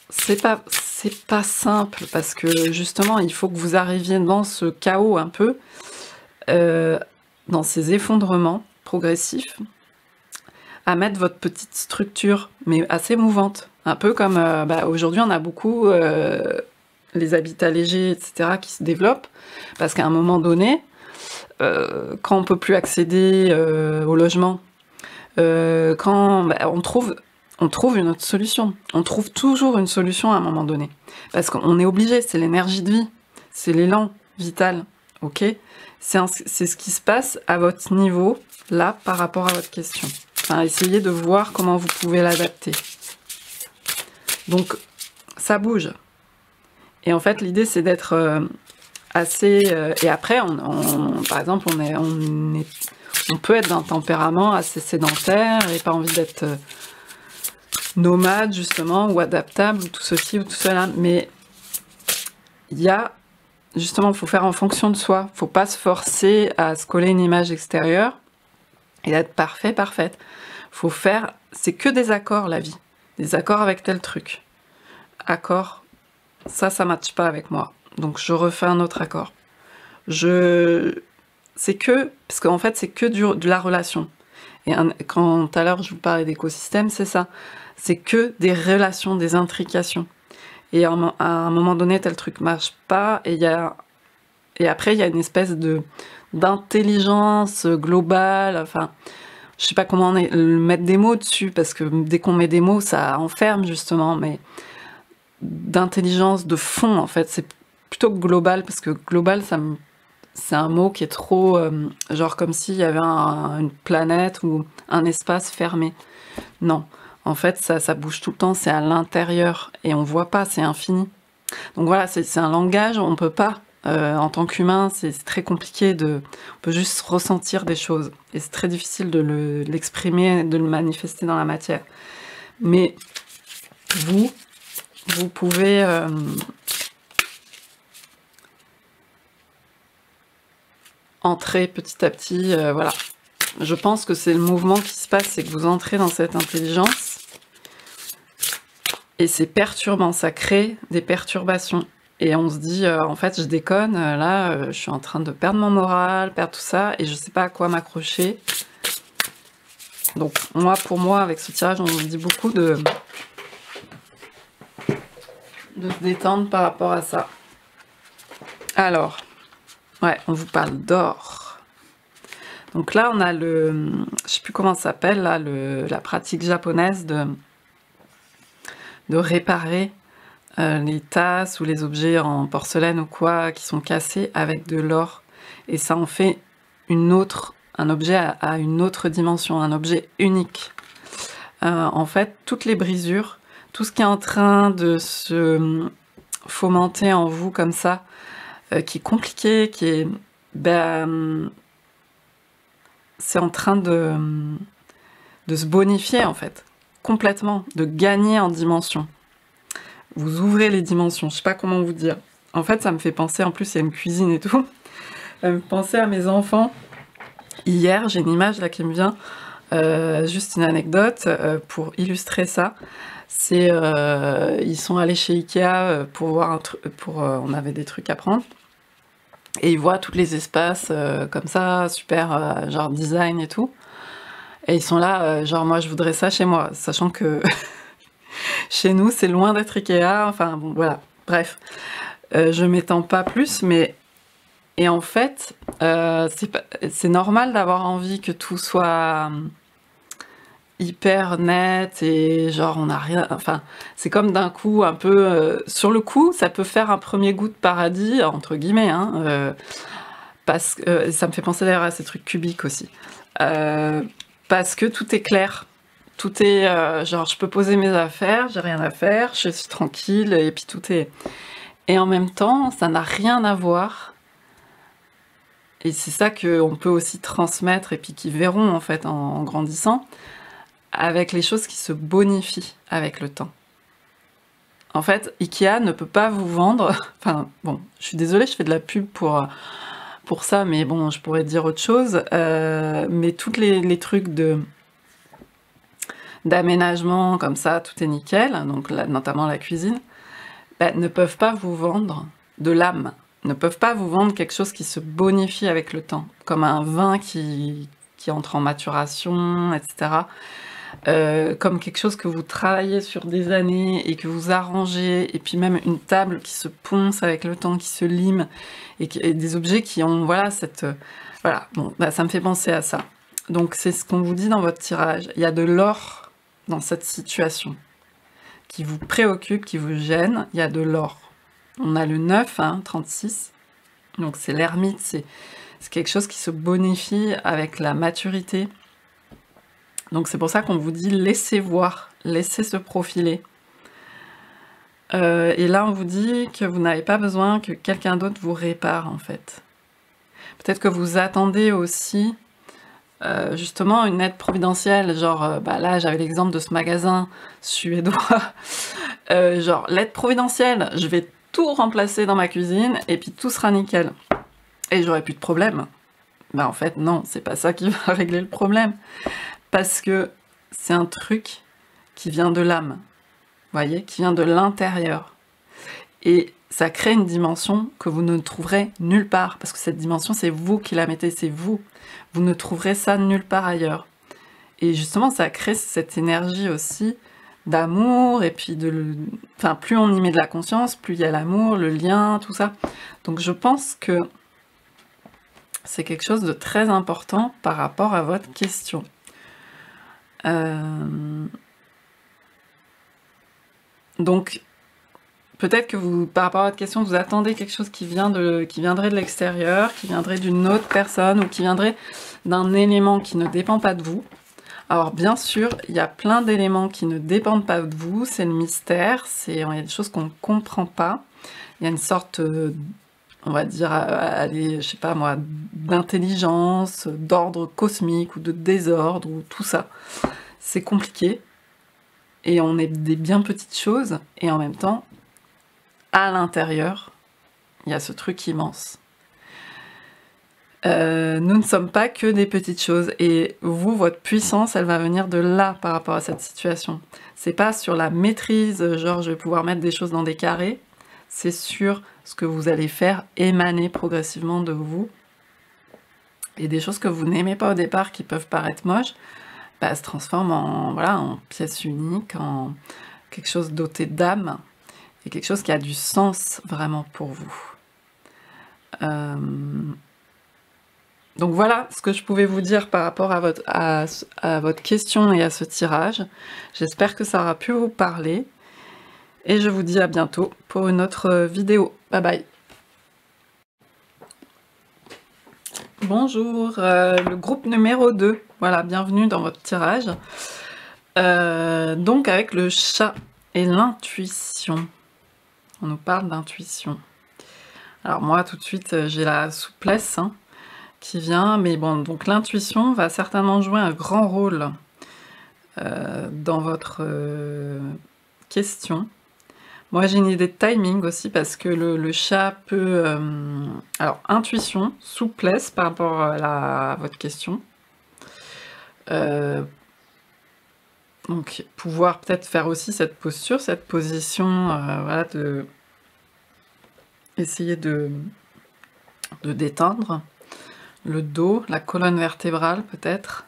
c'est pas simple parce que justement il faut que vous arriviez dans ce chaos un peu, dans ces effondrements progressifs, à mettre votre petite structure, mais assez mouvante. Un peu comme bah, aujourd'hui on a beaucoup les habitats légers, etc. qui se développent, parce qu'à un moment donné, quand on peut plus accéder au logement, quand bah, on trouve une autre solution. On trouve toujours une solution à un moment donné. Parce qu'on est obligé, c'est l'énergie de vie, c'est l'élan vital, ok? C'est ce qui se passe à votre niveau, là, par rapport à votre question. Enfin, essayez de voir comment vous pouvez l'adapter. Donc, ça bouge. Et en fait, l'idée, c'est d'être assez... et après, par exemple, on peut être d'un tempérament assez sédentaire et pas envie d'être... nomade justement, ou adaptable, ou tout ceci, ou tout cela, mais il y a, justement, il faut faire en fonction de soi, faut pas se forcer à se coller une image extérieure, et d'être parfait, parfaite, faut faire, c'est que des accords la vie, des accords avec tel truc, accord ça matche pas avec moi. Donc je refais un autre accord. C'est que, parce qu'en fait c'est que de la relation. Et quand tout à l'heure je vous parlais d'écosystème, c'est ça. C'est que des relations, des intrications. Et à un moment donné, tel truc marche pas, et après il y a une espèce d'intelligence globale, enfin, je sais pas comment mettre des mots dessus, parce que dès qu'on met des mots, ça enferme justement, mais d'intelligence de fond, en fait, c'est plutôt que global, parce que global, c'est un mot qui est trop, genre comme s'il y avait une planète ou un espace fermé. Non, en fait, ça bouge tout le temps, c'est à l'intérieur, et on voit pas, c'est infini. Donc voilà, c'est un langage, on peut pas, en tant qu'humain, c'est très compliqué on peut juste ressentir des choses, et c'est très difficile de l'exprimer, de le manifester dans la matière. Mais vous pouvez entrer petit à petit, voilà. Je pense que c'est le mouvement qui se passe, c'est que vous entrez dans cette intelligence, et c'est perturbant, ça crée des perturbations. Et on se dit, en fait, je déconne, là, je suis en train de perdre mon moral, perdre tout ça, et je sais pas à quoi m'accrocher. Donc, pour moi, avec ce tirage, on me dit beaucoup de se détendre par rapport à ça. Alors, ouais, on vous parle d'or. Donc là, on a je sais plus comment ça s'appelle, là, la pratique japonaise de réparer les tasses ou les objets en porcelaine ou quoi qui sont cassés avec de l'or. Et ça en fait un objet à une autre dimension, un objet unique. En fait, toutes les brisures, tout ce qui est en train de se fomenter en vous comme ça, qui est compliqué, qui est... c'est en train de se bonifier en fait, complètement, de gagner en dimension. Vous ouvrez les dimensions, je sais pas comment vous dire. En fait, ça me fait penser, en plus il y a une cuisine et tout, ça me fait penser à mes enfants. Hier, j'ai une image là qui me vient, juste une anecdote pour illustrer ça. C'est ils sont allés chez Ikea pour voir on avait des trucs à prendre. Et ils voient tous les espaces comme ça, super, genre design et tout. Et ils sont là, genre moi je voudrais ça chez moi, sachant que chez nous c'est loin d'être Ikea, enfin bon voilà, bref. Je m'étends pas plus, mais... Et en fait, c'est normal d'avoir envie que tout soit hyper net et genre on n'a rien... Enfin, c'est comme d'un coup un peu... sur le coup, ça peut faire un premier goût de paradis, entre guillemets, hein, parce que ça me fait penser d'ailleurs à ces trucs cubiques aussi. Parce que tout est clair. Tout est... genre, je peux poser mes affaires, j'ai rien à faire, je suis tranquille, et puis tout est... Et en même temps, ça n'a rien à voir. Et c'est ça qu'on peut aussi transmettre, et puis qu'ils verront en fait en grandissant, avec les choses qui se bonifient avec le temps. En fait, Ikea ne peut pas vous vendre... Enfin, bon, je suis désolée, je fais de la pub pour ça, mais bon, je pourrais dire autre chose. Mais tous les trucs d'aménagement, comme ça, tout est nickel, donc là, notamment la cuisine, ne peuvent pas vous vendre de l'âme, ne peuvent pas vous vendre quelque chose qui se bonifie avec le temps, comme un vin qui entre en maturation, etc. Comme quelque chose que vous travaillez sur des années et que vous arrangez, et puis même une table qui se ponce avec le temps, qui se lime, et des objets qui ont, voilà, voilà, bon, ça me fait penser à ça. Donc c'est ce qu'on vous dit dans votre tirage. Il y a de l'or dans cette situation qui vous préoccupe, qui vous gêne, il y a de l'or. On a le 9, hein, 36, donc c'est l'ermite, c'est quelque chose qui se bonifie avec la maturité. Donc c'est pour ça qu'on vous dit laissez voir, laissez se profiler. Et là on vous dit que vous n'avez pas besoin que quelqu'un d'autre vous répare en fait. Peut-être que vous attendez aussi justement une aide providentielle, genre là j'avais l'exemple de ce magasin suédois, genre l'aide providentielle, je vais tout remplacer dans ma cuisine et puis tout sera nickel. Et j'aurai plus de problème. En fait non, c'est pas ça qui va régler le problème. Parce que c'est un truc qui vient de l'âme, vous voyez, qui vient de l'intérieur. et ça crée une dimension que vous ne trouverez nulle part, parce que cette dimension, c'est vous qui la mettez, c'est vous. Vous ne trouverez ça nulle part ailleurs. Et justement, ça crée cette énergie aussi d'amour, et puis enfin, plus on y met de la conscience, plus il y a l'amour, le lien, tout ça. Donc je pense que c'est quelque chose de très important par rapport à votre question. Donc, peut-être que vous, par rapport à votre question, vous attendez quelque chose qui viendrait de l'extérieur, qui viendrait d'une autre personne, ou qui viendrait d'un élément qui ne dépend pas de vous. Alors bien sûr, il y a plein d'éléments qui ne dépendent pas de vous, c'est le mystère, il y a des choses qu'on ne comprend pas. Il y a une sorte, on va dire, allez, je sais pas moi, d'intelligence, d'ordre cosmique ou de désordre, ou tout ça. C'est compliqué, et on est des bien petites choses, et en même temps, à l'intérieur, il y a ce truc immense. Nous ne sommes pas que des petites choses, et vous, votre puissance, elle va venir de là par rapport à cette situation. C'est pas sur la maîtrise, genre je vais pouvoir mettre des choses dans des carrés, c'est sur ce que vous allez faire émaner progressivement de vous, et des choses que vous n'aimez pas au départ, qui peuvent paraître moches, se transforment en, voilà, en pièces uniques, en quelque chose doté d'âme, et quelque chose qui a du sens vraiment pour vous. Donc voilà ce que je pouvais vous dire par rapport à votre question et à ce tirage. J'espère que ça aura pu vous parler. Et je vous dis à bientôt pour une autre vidéo. Bye bye. Bonjour, le groupe numéro 2. Voilà, bienvenue dans votre tirage. Donc avec le chat et l'intuition. On nous parle d'intuition. Alors moi tout de suite j'ai la souplesse, hein, qui vient, mais bon, donc l'intuition va certainement jouer un grand rôle dans votre question. Moi j'ai une idée de timing aussi, parce que le chat peut... alors, intuition, souplesse par rapport à votre question. Donc pouvoir peut-être faire aussi cette posture, cette position, voilà, essayer de détendre le dos, la colonne vertébrale peut-être,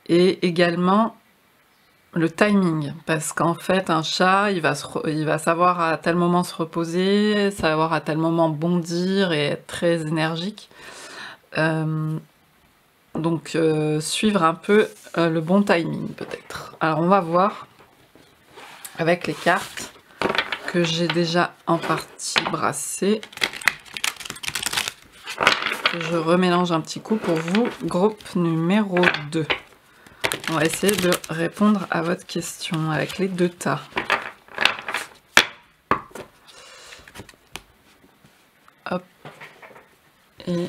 et également le timing, parce qu'en fait un chat il va savoir à tel moment se reposer, savoir à tel moment bondir et être très énergique, donc suivre un peu le bon timing peut-être. Alors on va voir avec les cartes que j'ai déjà en partie brassées. Je remélange un petit coup pour vous, groupe numéro 2. On va essayer de répondre à votre question avec les deux tas. Hop. Et...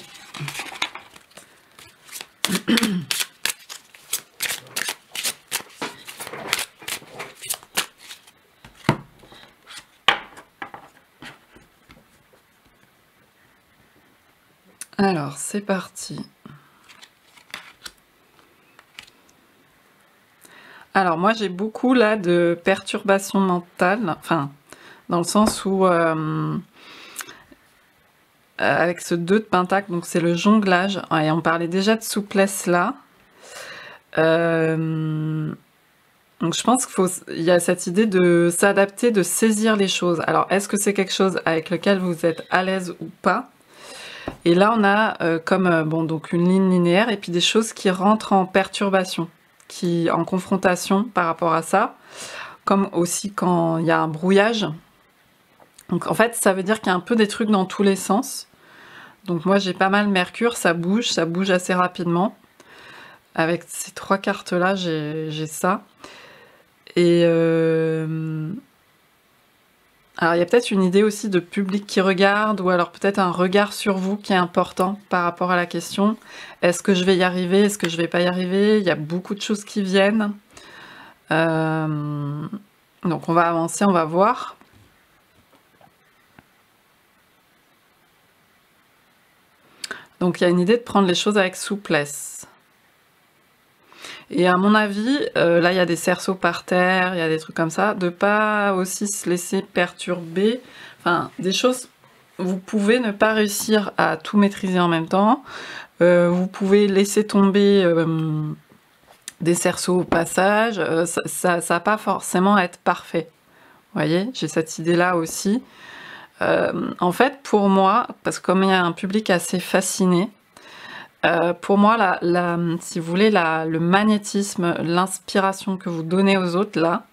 alors, c'est parti. Alors, moi, j'ai beaucoup, là, de perturbations mentales, enfin, dans le sens où, avec ce 2 de pentacle, donc c'est le jonglage, et on parlait déjà de souplesse, là. Donc, je pense qu'il y a cette idée de s'adapter, de saisir les choses. Alors, est-ce que c'est quelque chose avec lequel vous êtes à l'aise ou pas ? Et là, on a bon, donc une ligne linéaire et puis des choses qui rentrent en perturbation, en confrontation par rapport à ça, comme aussi quand il y a un brouillage. Donc en fait, ça veut dire qu'il y a un peu des trucs dans tous les sens. Donc moi, j'ai pas mal Mercure, ça bouge assez rapidement. Avec ces 3 cartes-là, j'ai ça. Et... alors il y a peut-être une idée aussi de public qui regarde, ou alors peut-être un regard sur vous qui est important par rapport à la question. Est-ce que je vais y arriver? Est-ce que je vais pas y arriver? Il y a beaucoup de choses qui viennent. Donc on va avancer, on va voir. Donc il y a une idée de prendre les choses avec souplesse. Et à mon avis, là il y a des cerceaux par terre, il y a des trucs comme ça, de pas aussi se laisser perturber, enfin des choses, vous pouvez ne pas réussir à tout maîtriser en même temps, vous pouvez laisser tomber des cerceaux au passage, ça va pas forcément être parfait. Vous voyez, j'ai cette idée-là aussi. En fait, pour moi, parce que comme il y a un public assez fasciné, pour moi, si vous voulez, le magnétisme, l'inspiration que vous donnez aux autres, là,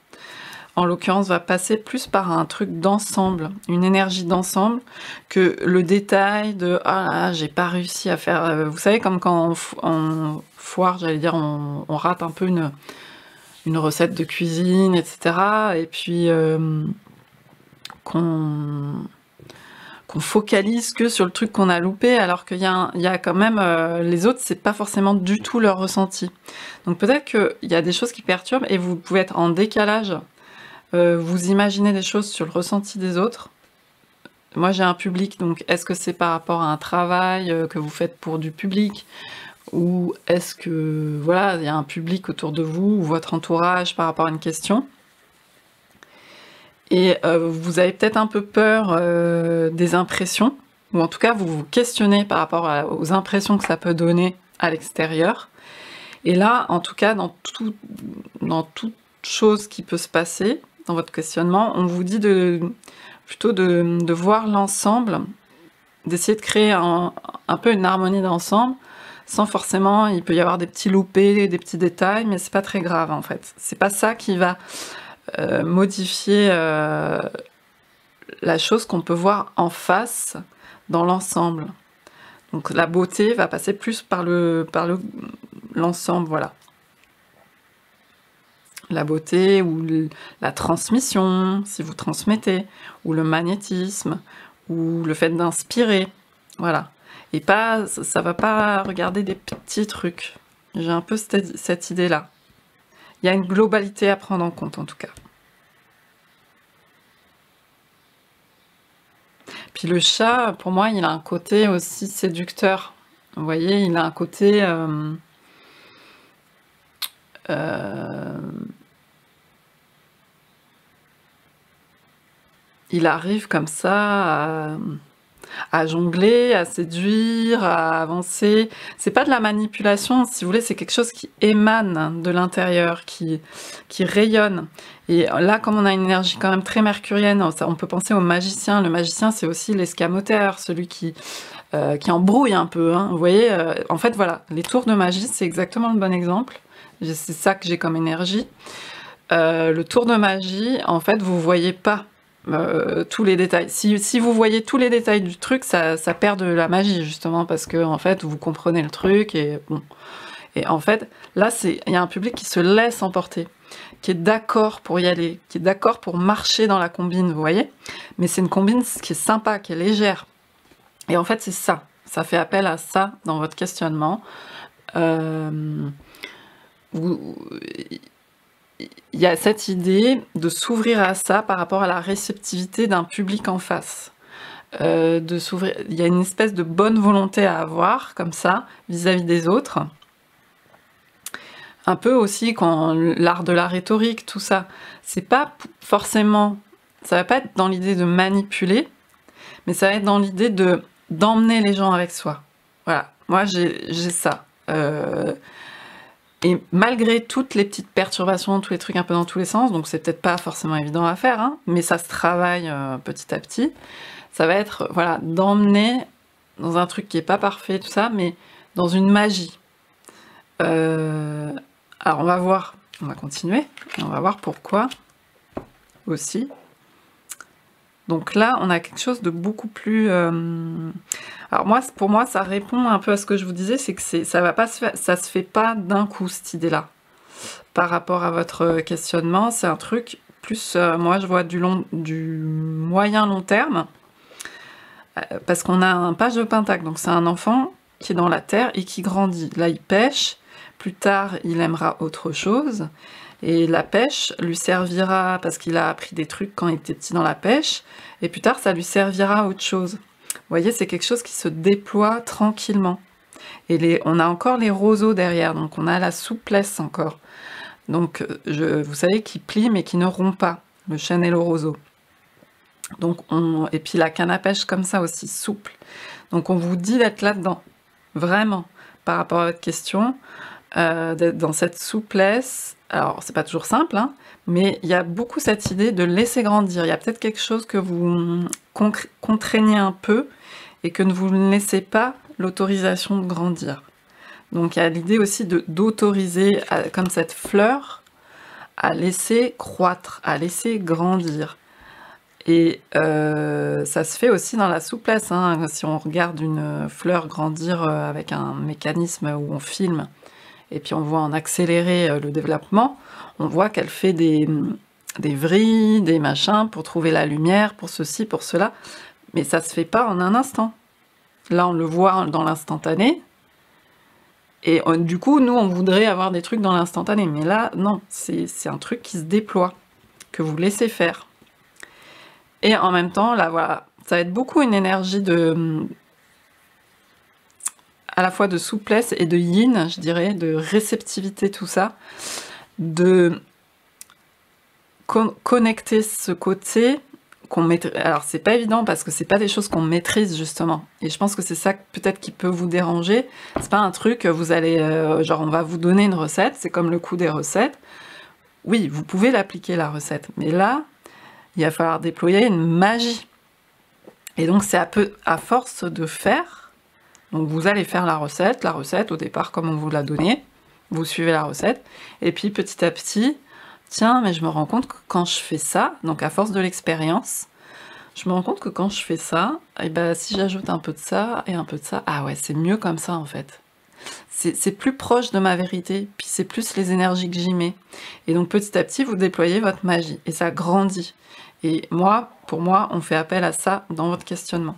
en l'occurrence, va passer plus par un truc d'ensemble, une énergie d'ensemble, que le détail de « Ah, j'ai pas réussi à faire... » Vous savez, comme quand on foire, j'allais dire, on rate un peu une recette de cuisine, etc. Et puis qu'on focalise que sur le truc qu'on a loupé, alors qu'il y a quand même... les autres, c'est pas forcément du tout leur ressenti. Donc peut-être qu'il y a des choses qui perturbent et vous pouvez être en décalage. Vous imaginez des choses sur le ressenti des autres. Moi, j'ai un public, donc est-ce que c'est par rapport à un travail que vous faites pour du public, ou est-ce que, voilà, il y a un public autour de vous, ou votre entourage par rapport à une question. Et vous avez peut-être un peu peur des impressions, ou en tout cas, vous vous questionnez par rapport aux impressions que ça peut donner à l'extérieur. Et là, en tout cas, dans toute chose qui peut se passer, dans votre questionnement, on vous dit plutôt de voir l'ensemble, d'essayer de créer un peu une harmonie d'ensemble, sans forcément, il peut y avoir des petits loupés, des petits détails, mais c'est pas très grave en fait. C'est pas ça qui va modifier la chose qu'on peut voir en face dans l'ensemble. Donc la beauté va passer plus par l'ensemble, voilà. La beauté ou la transmission, si vous transmettez, ou le magnétisme, ou le fait d'inspirer, voilà. Et pas, ça va pas regarder des petits trucs. J'ai un peu cette idée-là. Il y a une globalité à prendre en compte, en tout cas. Puis le chat, pour moi, il a un côté aussi séducteur. Vous voyez, il a un côté... il arrive comme ça à jongler, à séduire, à avancer. C'est pas de la manipulation, si vous voulez, c'est quelque chose qui émane de l'intérieur, qui rayonne. Et là, comme on a une énergie quand même très mercurienne, on peut penser au magicien. Le magicien, c'est aussi l'escamoteur, celui qui embrouille un peu. Hein. Vous voyez, en fait, voilà, les tours de magie, c'est exactement le bon exemple. C'est ça que j'ai comme énergie. Le tour de magie, en fait, vous voyez pas tous les détails. Si vous voyez tous les détails du truc, ça perd de la magie, justement, parce que, en fait, vous comprenez le truc, et bon. Et en fait, là, il y a un public qui se laisse emporter, qui est d'accord pour y aller, qui est d'accord pour marcher dans la combine, vous voyez. Mais c'est une combine qui est sympa, qui est légère. Et en fait, c'est ça. Ça fait appel à ça dans votre questionnement. Il y a cette idée de s'ouvrir à ça par rapport à la réceptivité d'un public en face. Il y a une espèce de bonne volonté à avoir, comme ça, vis-à-vis des autres. Un peu aussi quand l'art de la rhétorique, tout ça. C'est pas forcément... Ça va pas être dans l'idée de manipuler, mais ça va être dans l'idée d'emmener les gens avec soi. Voilà, moi j'ai ça. Et malgré toutes les petites perturbations, tous les trucs un peu dans tous les sens, donc c'est peut-être pas forcément évident à faire, hein, mais ça se travaille petit à petit, ça va être, voilà, d'emmener dans un truc qui est pas parfait, tout ça, mais dans une magie. Alors on va voir, on va continuer, et on va voir pourquoi aussi. Donc là, on a quelque chose de beaucoup plus... Alors moi, pour moi, ça répond un peu à ce que je vous disais, c'est que ça se fait pas d'un coup, cette idée-là. Par rapport à votre questionnement, c'est un truc plus... moi, je vois du moyen long terme, parce qu'on a un page de pentacle, donc c'est un enfant qui est dans la terre et qui grandit. Là, il pêche, plus tard, il aimera autre chose, et la pêche lui servira, parce qu'il a appris des trucs quand il était petit dans la pêche, et plus tard, ça lui servira à autre chose. Vous voyez, c'est quelque chose qui se déploie tranquillement. Et on a encore les roseaux derrière, donc on a la souplesse encore. Donc, vous savez, qui plie mais qui ne rompt pas, le chêne et le roseau. Donc et puis la canne à pêche comme ça aussi, souple. Donc on vous dit d'être là-dedans, vraiment, par rapport à votre question, d'être dans cette souplesse. Alors c'est pas toujours simple, hein, mais il y a beaucoup cette idée de laisser grandir. Il y a peut-être quelque chose que vous contraignez un peu et que vous ne laissez pas l'autorisation de grandir. Donc il y a l'idée aussi d'autoriser, comme cette fleur, à laisser croître, à laisser grandir. Et ça se fait aussi dans la souplesse, hein. Si on regarde une fleur grandir avec un mécanisme où on filme, et puis on voit en accélérer le développement, on voit qu'elle fait des vrilles, des machins pour trouver la lumière, pour ceci, pour cela, mais ça se fait pas en un instant. Là, on le voit dans l'instantané, et du coup, nous, on voudrait avoir des trucs dans l'instantané, mais là, non, c'est un truc qui se déploie, que vous laissez faire. Et en même temps, là, voilà, ça va être beaucoup une énergie à la fois de souplesse et de yin, je dirais, de réceptivité, tout ça, de connecter ce côté qu'on maîtrise. Alors, c'est pas évident parce que c'est pas des choses qu'on maîtrise, justement. Et je pense que c'est ça peut-être qui peut vous déranger. C'est pas un truc, vous allez, genre, on va vous donner une recette, c'est comme le coup des recettes. Oui, vous pouvez l'appliquer, la recette, mais là, il va falloir déployer une magie. Et donc c'est à force de faire, donc vous allez faire la recette au départ comme on vous l'a donné, vous suivez la recette, et puis petit à petit, tiens, mais je me rends compte que quand je fais ça, donc à force de l'expérience, je me rends compte que quand je fais ça, et ben, si j'ajoute un peu de ça et un peu de ça, ah ouais, c'est mieux comme ça en fait. C'est plus proche de ma vérité, puis c'est plus les énergies que j'y mets. Et donc petit à petit, vous déployez votre magie, et ça grandit. Et pour moi, on fait appel à ça dans votre questionnement.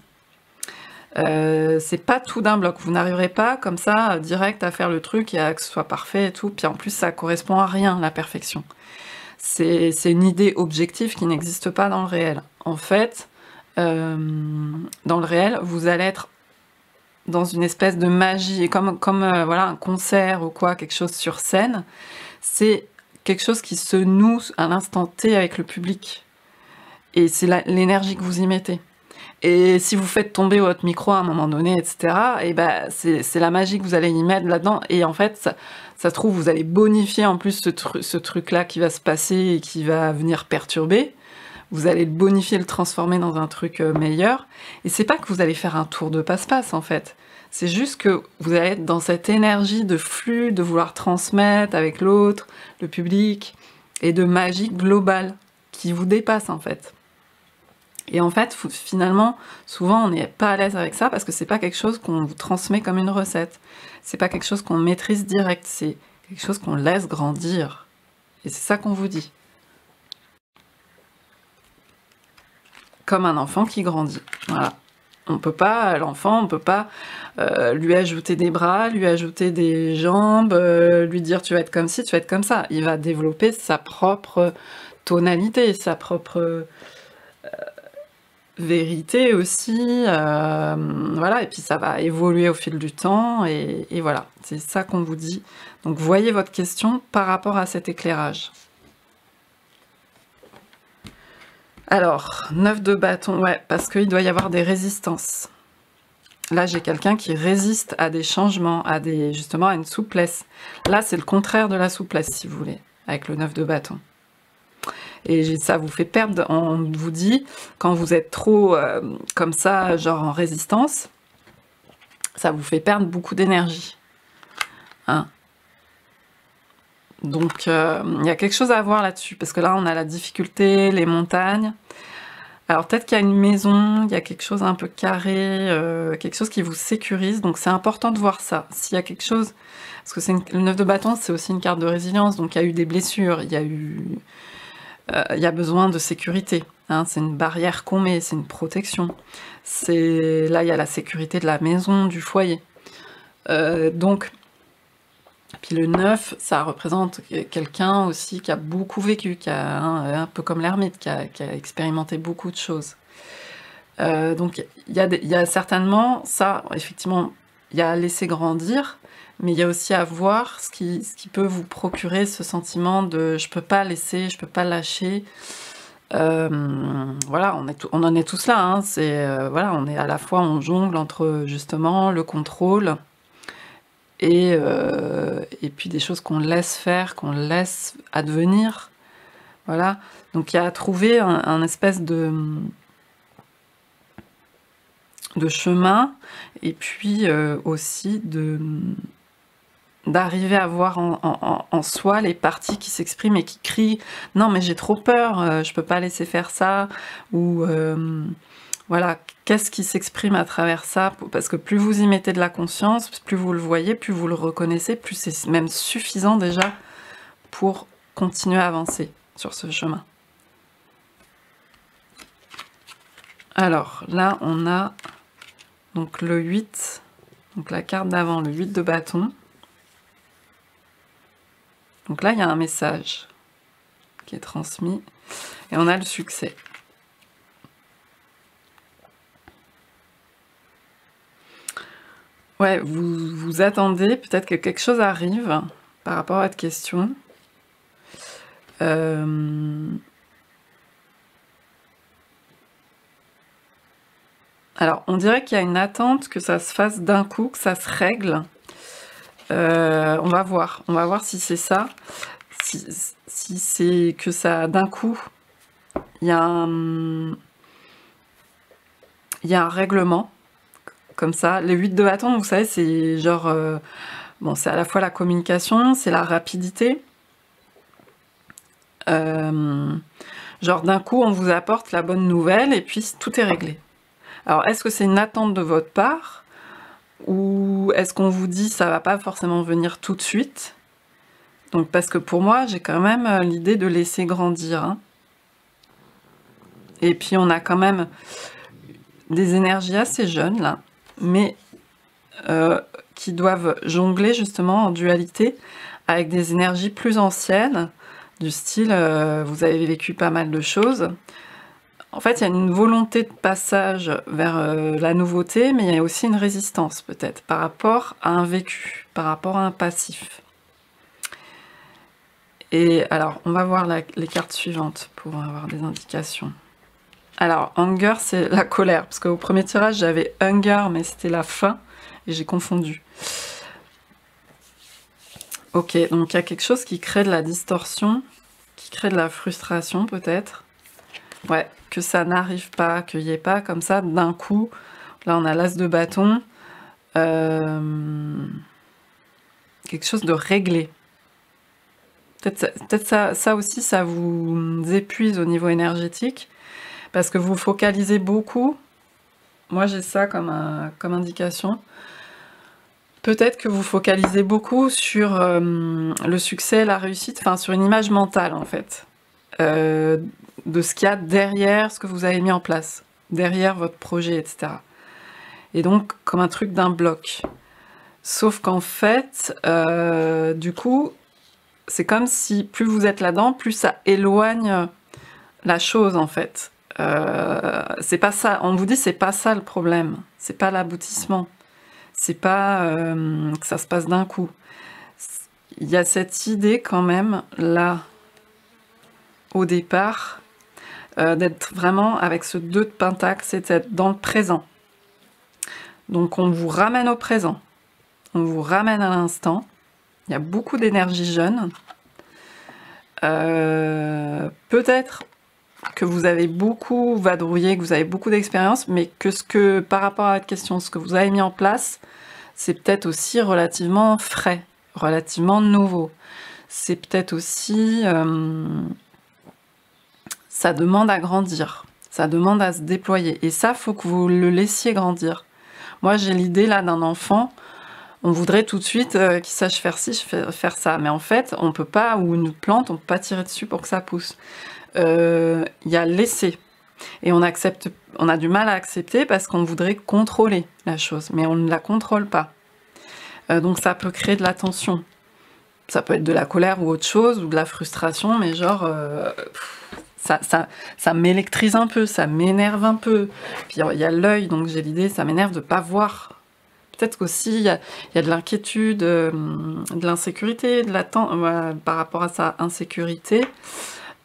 C'est pas tout d'un bloc, vous n'arriverez pas comme ça, direct à faire le truc et à que ce soit parfait et tout, puis en plus ça correspond à rien, la perfection. C'est une idée objective qui n'existe pas dans le réel. En fait, dans le réel, vous allez être dans une espèce de magie, comme voilà, un concert ou quoi, quelque chose sur scène, c'est quelque chose qui se noue à l'instant T avec le public. Et c'est l'énergie que vous y mettez. Et si vous faites tomber votre micro à un moment donné, etc., et ben c'est la magie que vous allez y mettre là-dedans. Et en fait, ça se trouve, vous allez bonifier en plus ce truc-là qui va se passer et qui va venir perturber. Vous allez le bonifier, le transformer dans un truc meilleur. Et c'est pas que vous allez faire un tour de passe-passe, en fait. C'est juste que vous allez être dans cette énergie de flux, de vouloir transmettre avec l'autre, le public, et de magie globale qui vous dépasse, en fait. Et en fait, finalement, souvent, on n'est pas à l'aise avec ça parce que c'est pas quelque chose qu'on vous transmet comme une recette. C'est pas quelque chose qu'on maîtrise direct, c'est quelque chose qu'on laisse grandir. Et c'est ça qu'on vous dit. Comme un enfant qui grandit. Voilà. L'enfant, on peut pas lui ajouter des bras, lui ajouter des jambes, lui dire tu vas être comme ci, tu vas être comme ça. Il va développer sa propre tonalité, sa propre vérité aussi, voilà, et puis ça va évoluer au fil du temps, et voilà, c'est ça qu'on vous dit. Donc voyez votre question par rapport à cet éclairage. Alors, 9 de bâton, ouais, parce qu'il doit y avoir des résistances. Là, j'ai quelqu'un qui résiste à des changements, justement à une souplesse. Là, c'est le contraire de la souplesse, si vous voulez, avec le 9 de bâton. Et ça vous fait perdre, on vous dit, quand vous êtes trop comme ça, genre en résistance, ça vous fait perdre beaucoup d'énergie. Hein? Donc, il y a quelque chose à voir là-dessus, parce que là, on a la difficulté, les montagnes. Alors, peut-être qu'il y a une maison, il y a quelque chose un peu carré, quelque chose qui vous sécurise, donc c'est important de voir ça. S'il y a quelque chose, parce que le 9 de bâton, c'est aussi une carte de résilience, donc il y a eu des blessures, il y a besoin de sécurité, hein, c'est une barrière qu'on met, c'est une protection. Là, il y a la sécurité de la maison, du foyer. Donc, puis le 9, ça représente quelqu'un aussi qui a beaucoup vécu, qui a un peu comme l'ermite, qui a expérimenté beaucoup de choses. Donc, il y a certainement ça, effectivement, il y a à laisser grandir, mais il y a aussi à voir ce qui peut vous procurer ce sentiment de je peux pas laisser, je peux pas lâcher. Voilà, on en est tous là, hein, voilà, on est à la fois, on jongle entre justement le contrôle et puis des choses qu'on laisse faire, qu'on laisse advenir. Voilà, donc il y a à trouver un espèce de chemin, et puis aussi d'arriver à voir en soi les parties qui s'expriment et qui crient « Non, mais j'ai trop peur, je peux pas laisser faire ça » ou voilà, qu'est-ce qui s'exprime à travers ça? Parce que plus vous y mettez de la conscience, plus vous le voyez, plus vous le reconnaissez, plus c'est même suffisant déjà pour continuer à avancer sur ce chemin. Alors, là, on a donc le 8, donc la carte d'avant, le 8 de bâton. Donc là, il y a un message qui est transmis, et on a le succès. Ouais, vous attendez peut-être que quelque chose arrive par rapport à votre question. Alors, on dirait qu'il y a une attente que ça se fasse d'un coup, que ça se règle. On va voir si c'est ça. Si c'est que ça, d'un coup, il y a un règlement, comme ça. Les 8 de bâton, vous savez, c'est genre... bon, c'est à la fois la communication, c'est la rapidité. Genre, d'un coup, on vous apporte la bonne nouvelle, et puis tout est réglé. Alors, est-ce que c'est une attente de votre part, ou est-ce qu'on vous dit ça va pas forcément venir tout de suite? Donc, parce que pour moi, j'ai quand même l'idée de laisser grandir. Hein. Et puis, on a quand même des énergies assez jeunes, là, mais qui doivent jongler justement en dualité avec des énergies plus anciennes, du style, vous avez vécu pas mal de choses. En fait, il y a une volonté de passage vers la nouveauté, mais il y a aussi une résistance, peut-être, par rapport à un vécu, par rapport à un passif. Et alors, on va voir les cartes suivantes pour avoir des indications. Alors, Hunger, c'est la colère, parce qu'au premier tirage, j'avais Hunger, mais c'était la faim, et j'ai confondu. Ok, donc il y a quelque chose qui crée de la distorsion, qui crée de la frustration, peut-être. Ouais, que ça n'arrive pas, qu'il n'y ait pas comme ça d'un coup. Là, on a l'as de bâton. Quelque chose de réglé. Peut-être ça aussi, ça vous épuise au niveau énergétique, parce que vous focalisez beaucoup. Moi, j'ai ça comme indication. Peut-être que vous focalisez beaucoup sur le succès, la réussite, enfin sur une image mentale, en fait. De ce qu'il y a derrière ce que vous avez mis en place, derrière votre projet, etc. Et donc, comme un truc d'un bloc. Sauf qu'en fait, du coup, c'est comme si plus vous êtes là-dedans, plus ça éloigne la chose, en fait. C'est pas ça, on vous dit c'est pas ça le problème, c'est pas l'aboutissement, c'est pas que ça se passe d'un coup. Il y a cette idée quand même, là, au départ, d'être vraiment avec ce 2 de pentacle, c'est d'être dans le présent. Donc on vous ramène au présent, on vous ramène à l'instant. Il y a beaucoup d'énergie jeune. Peut-être que vous avez beaucoup vadrouillé, que vous avez beaucoup d'expérience, mais que par rapport à votre question, ce que vous avez mis en place, c'est peut-être aussi relativement frais, relativement nouveau. C'est peut-être aussi... ça demande à grandir, ça demande à se déployer. Et ça, faut que vous le laissiez grandir. Moi, j'ai l'idée là d'un enfant, on voudrait tout de suite qu'il sache faire ci, faire ça. Mais en fait, on peut pas, ou une plante, on peut pas tirer dessus pour que ça pousse. Il y a laisser. Et on a du mal à accepter parce qu'on voudrait contrôler la chose, mais on ne la contrôle pas. Donc ça peut créer de la tension. Ça peut être de la colère ou autre chose, ou de la frustration, mais genre... ça m'électrise un peu, ça m'énerve un peu. Puis il y a l'œil, donc j'ai l'idée, ça m'énerve de ne pas voir. peut-être qu'aussi il y a de l'inquiétude, de l'insécurité, de l'attente, voilà, par rapport à sa insécurité,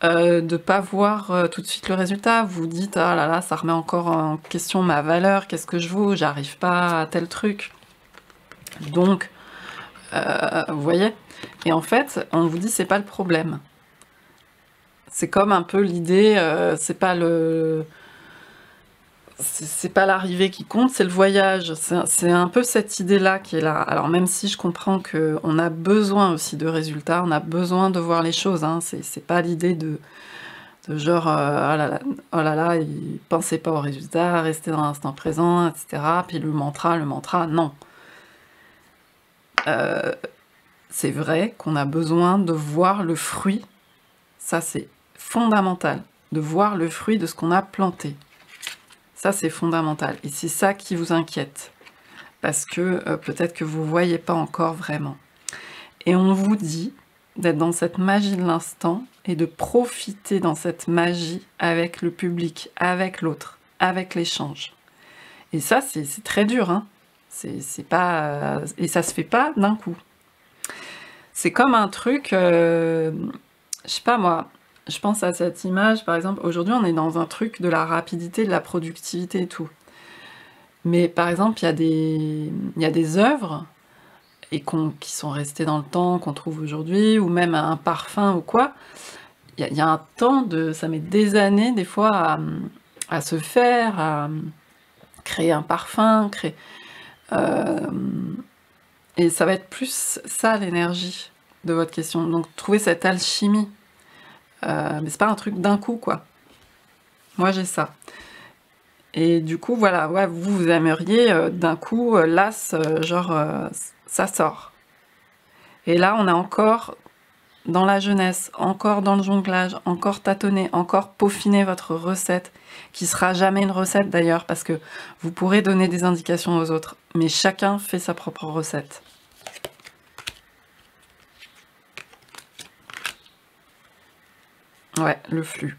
de pas voir tout de suite le résultat. Vous vous dites, ah là là, ça remet encore en question ma valeur, qu'est-ce que je vaux, j'arrive pas à tel truc. Donc, vous voyez? Et en fait, on vous dit, c'est pas le problème. C'est comme un peu l'idée, c'est pas l'arrivée qui compte, c'est le voyage. C'est un peu cette idée-là qui est là. Alors même si je comprends qu'on a besoin aussi de résultats, on a besoin de voir les choses, hein. C'est pas l'idée de genre, oh là là, il pensait pas aux résultats, rester dans l'instant présent, etc. Puis le mantra, non. C'est vrai qu'on a besoin de voir le fruit, ça c'est fondamental, de voir le fruit de ce qu'on a planté. Ça c'est fondamental, et c'est ça qui vous inquiète, parce que peut-être que vous ne voyez pas encore vraiment. Et on vous dit d'être dans cette magie de l'instant, et de profiter dans cette magie avec le public, avec l'autre, avec l'échange. Et ça c'est très dur, hein. C'est pas... et ça se fait pas d'un coup. C'est comme un truc, je sais pas moi, je pense à cette image, par exemple, aujourd'hui on est dans un truc de la rapidité, de la productivité et tout. Mais par exemple, il y a des œuvres et qui sont restées dans le temps, qu'on trouve aujourd'hui, ou même un parfum ou quoi. Il y a un temps, ça met des années des fois à se faire, à créer un parfum, et ça va être plus ça l'énergie de votre question. Donc trouver cette alchimie. Mais c'est pas un truc d'un coup, quoi. Moi j'ai ça. Et du coup, voilà, ouais, vous aimeriez d'un coup, là, ça sort. Et là, on est encore dans la jeunesse, encore dans le jonglage, encore tâtonner, encore peaufiner votre recette, qui sera jamais une recette d'ailleurs, parce que vous pourrez donner des indications aux autres, mais chacun fait sa propre recette. Ouais, le flux.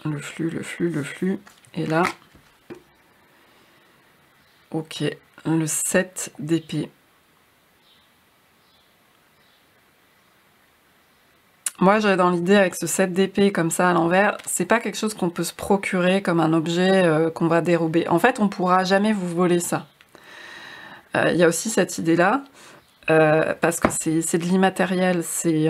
Le flux. Et là, ok, le 7 d'épée. Moi, j'aurais dans l'idée avec ce 7 d'épée comme ça à l'envers, c'est pas quelque chose qu'on peut se procurer comme un objet qu'on va dérober. En fait, on pourra jamais vous voler ça. Il y a aussi cette idée-là, parce que c'est de l'immatériel, c'est...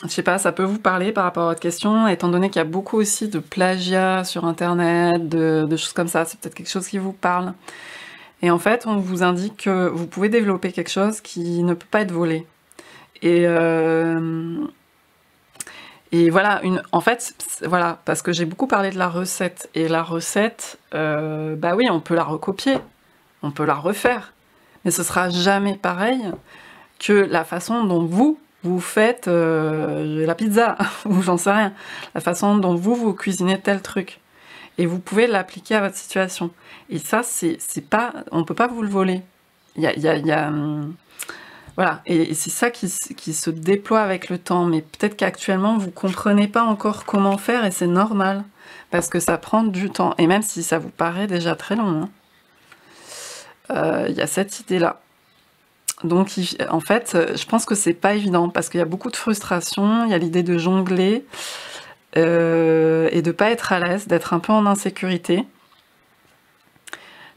je sais pas, ça peut vous parler par rapport à votre question, étant donné qu'il y a beaucoup aussi de plagiat sur internet, de choses comme ça, c'est peut-être quelque chose qui vous parle. Et en fait, on vous indique que vous pouvez développer quelque chose qui ne peut pas être volé. Et voilà, en fait, voilà, parce que j'ai beaucoup parlé de la recette. Et la recette, bah oui, on peut la recopier, on peut la refaire. Mais ce sera jamais pareil que la façon dont vous faites la pizza, ou j'en sais rien. La façon dont vous cuisinez tel truc. Et vous pouvez l'appliquer à votre situation. Et ça, c'est pas... On peut pas vous le voler. Voilà, et c'est ça qui se déploie avec le temps. Mais peut-être qu'actuellement, vous comprenez pas encore comment faire, et c'est normal. Parce que ça prend du temps. Et même si ça vous paraît déjà très long, il y a cette idée-là. Donc, en fait, je pense que c'est pas évident, parce qu'il y a beaucoup de frustration, il y a l'idée de jongler, et de pas être à l'aise, d'être un peu en insécurité.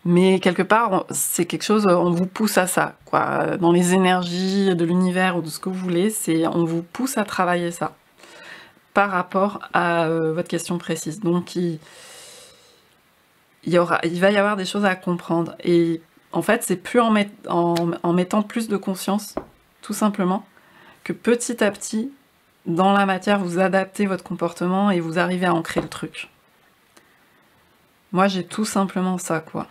Mais quelque part, c'est quelque chose, on vous pousse à ça, quoi. Dans les énergies de l'univers ou de ce que vous voulez, on vous pousse à travailler ça par rapport à votre question précise. Donc, il va y avoir des choses à comprendre. Et en fait, c'est plus en mettant plus de conscience, tout simplement, que petit à petit, dans la matière, vous adaptez votre comportement et vous arrivez à ancrer le truc. Moi, j'ai tout simplement ça, quoi.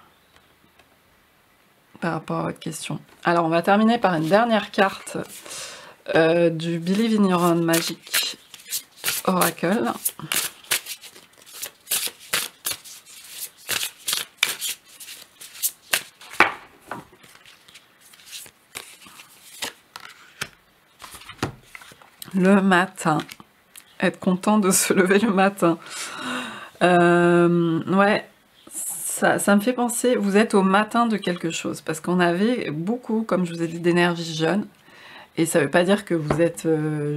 Par rapport à votre question. Alors, on va terminer par une dernière carte du Believe in Your Own Magic Oracle. Le matin. être content de se lever le matin. Ouais, ça me fait penser, vous êtes au matin de quelque chose, parce qu'on avait beaucoup, comme je vous ai dit, d'énergie jeune, et ça veut pas dire que vous êtes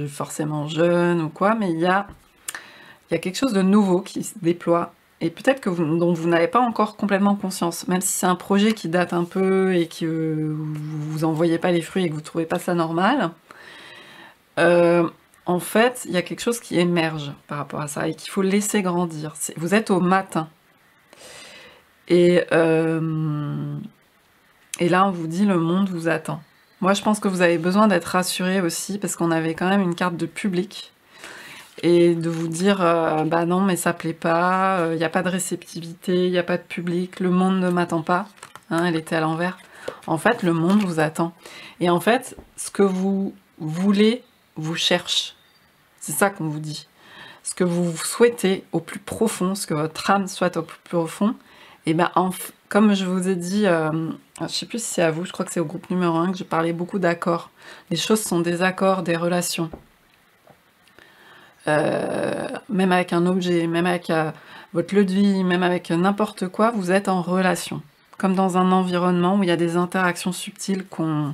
forcément jeune ou quoi, mais il y a quelque chose de nouveau qui se déploie, et peut-être que dont vous n'avez pas encore complètement conscience, même si c'est un projet qui date un peu et que vous en voyez pas les fruits et que vous trouvez pas ça normal. En fait, il y a quelque chose qui émerge par rapport à ça et qu'il faut laisser grandir. Vous êtes au matin. Et là, on vous dit, le monde vous attend. Moi, je pense que vous avez besoin d'être rassuré aussi, parce qu'on avait quand même une carte de public. Et de vous dire, bah non, mais ça plaît pas, il n'y a pas de réceptivité, il n'y a pas de public, le monde ne m'attend pas. Hein, elle était à l'envers. En fait, le monde vous attend. Et en fait, ce que vous voulez vous cherche. C'est ça qu'on vous dit. Ce que vous souhaitez au plus profond, ce que votre âme souhaite au plus profond, et bien, comme je vous ai dit, je ne sais plus si c'est à vous, je crois que c'est au groupe numéro 1 que je parlais beaucoup d'accords. Les choses sont des accords, des relations. Même avec un objet, même avec votre lieu de vie, même avec n'importe quoi, vous êtes en relation. Comme dans un environnement où il y a des interactions subtiles qu'on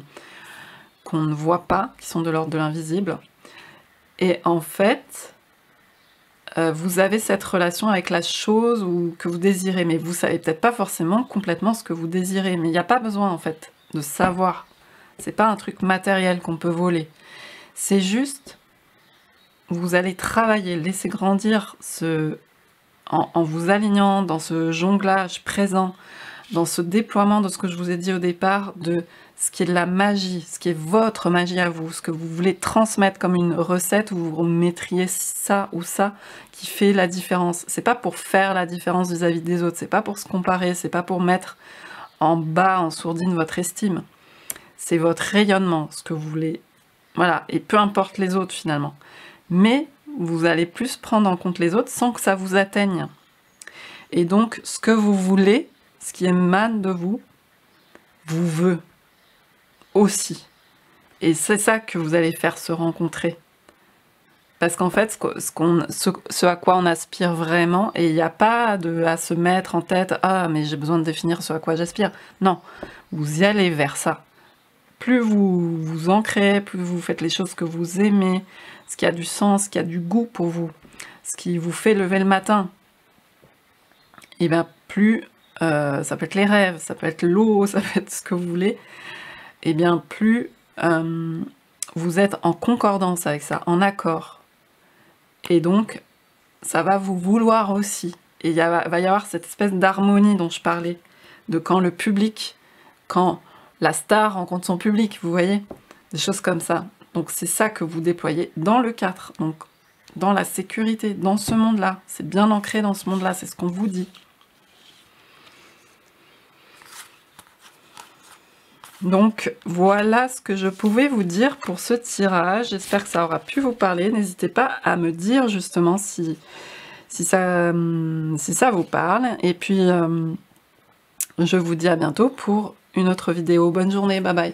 ne voit pas, qui sont de l'ordre de l'invisible. Et en fait, vous avez cette relation avec la chose que vous désirez, mais vous savez peut-être pas forcément complètement ce que vous désirez, mais il n'y a pas besoin en fait de savoir. C'est pas un truc matériel qu'on peut voler. C'est juste, vous allez travailler, laisser grandir en vous alignant dans ce jonglage présent, dans ce déploiement de ce que je vous ai dit au départ, de ce qui est de la magie, ce qui est votre magie à vous, ce que vous voulez transmettre comme une recette où vous mettriez ça ou ça qui fait la différence. C'est pas pour faire la différence vis-à-vis des autres, c'est pas pour se comparer, c'est pas pour mettre en bas, en sourdine votre estime. C'est votre rayonnement, ce que vous voulez. Voilà, et peu importe les autres finalement. Mais vous allez plus prendre en compte les autres sans que ça vous atteigne. Et donc, ce que vous voulez, ce qui émane de vous, vous veut aussi. Et c'est ça que vous allez faire se rencontrer. Parce qu'en fait, ce à quoi on aspire vraiment, et il n'y a pas à se mettre en tête « Ah, mais j'ai besoin de définir ce à quoi j'aspire ». Non, vous y allez vers ça. Plus vous vous ancrez, plus vous faites les choses que vous aimez, ce qui a du sens, ce qui a du goût pour vous, ce qui vous fait lever le matin, et bien plus, ça peut être les rêves, ça peut être l'eau, ça peut être ce que vous voulez, et bien plus vous êtes en concordance avec ça, en accord. Et donc, ça va vous vouloir aussi. Et va y avoir cette espèce d'harmonie dont je parlais, de quand le public, quand la star rencontre son public, vous voyez, des choses comme ça. Donc c'est ça que vous déployez dans le 4, donc dans la sécurité, dans ce monde-là. C'est bien ancré dans ce monde-là, c'est ce qu'on vous dit. Donc voilà ce que je pouvais vous dire pour ce tirage. J'espère que ça aura pu vous parler. N'hésitez pas à me dire justement si ça vous parle. Et puis je vous dis à bientôt pour une autre vidéo. Bonne journée, bye bye.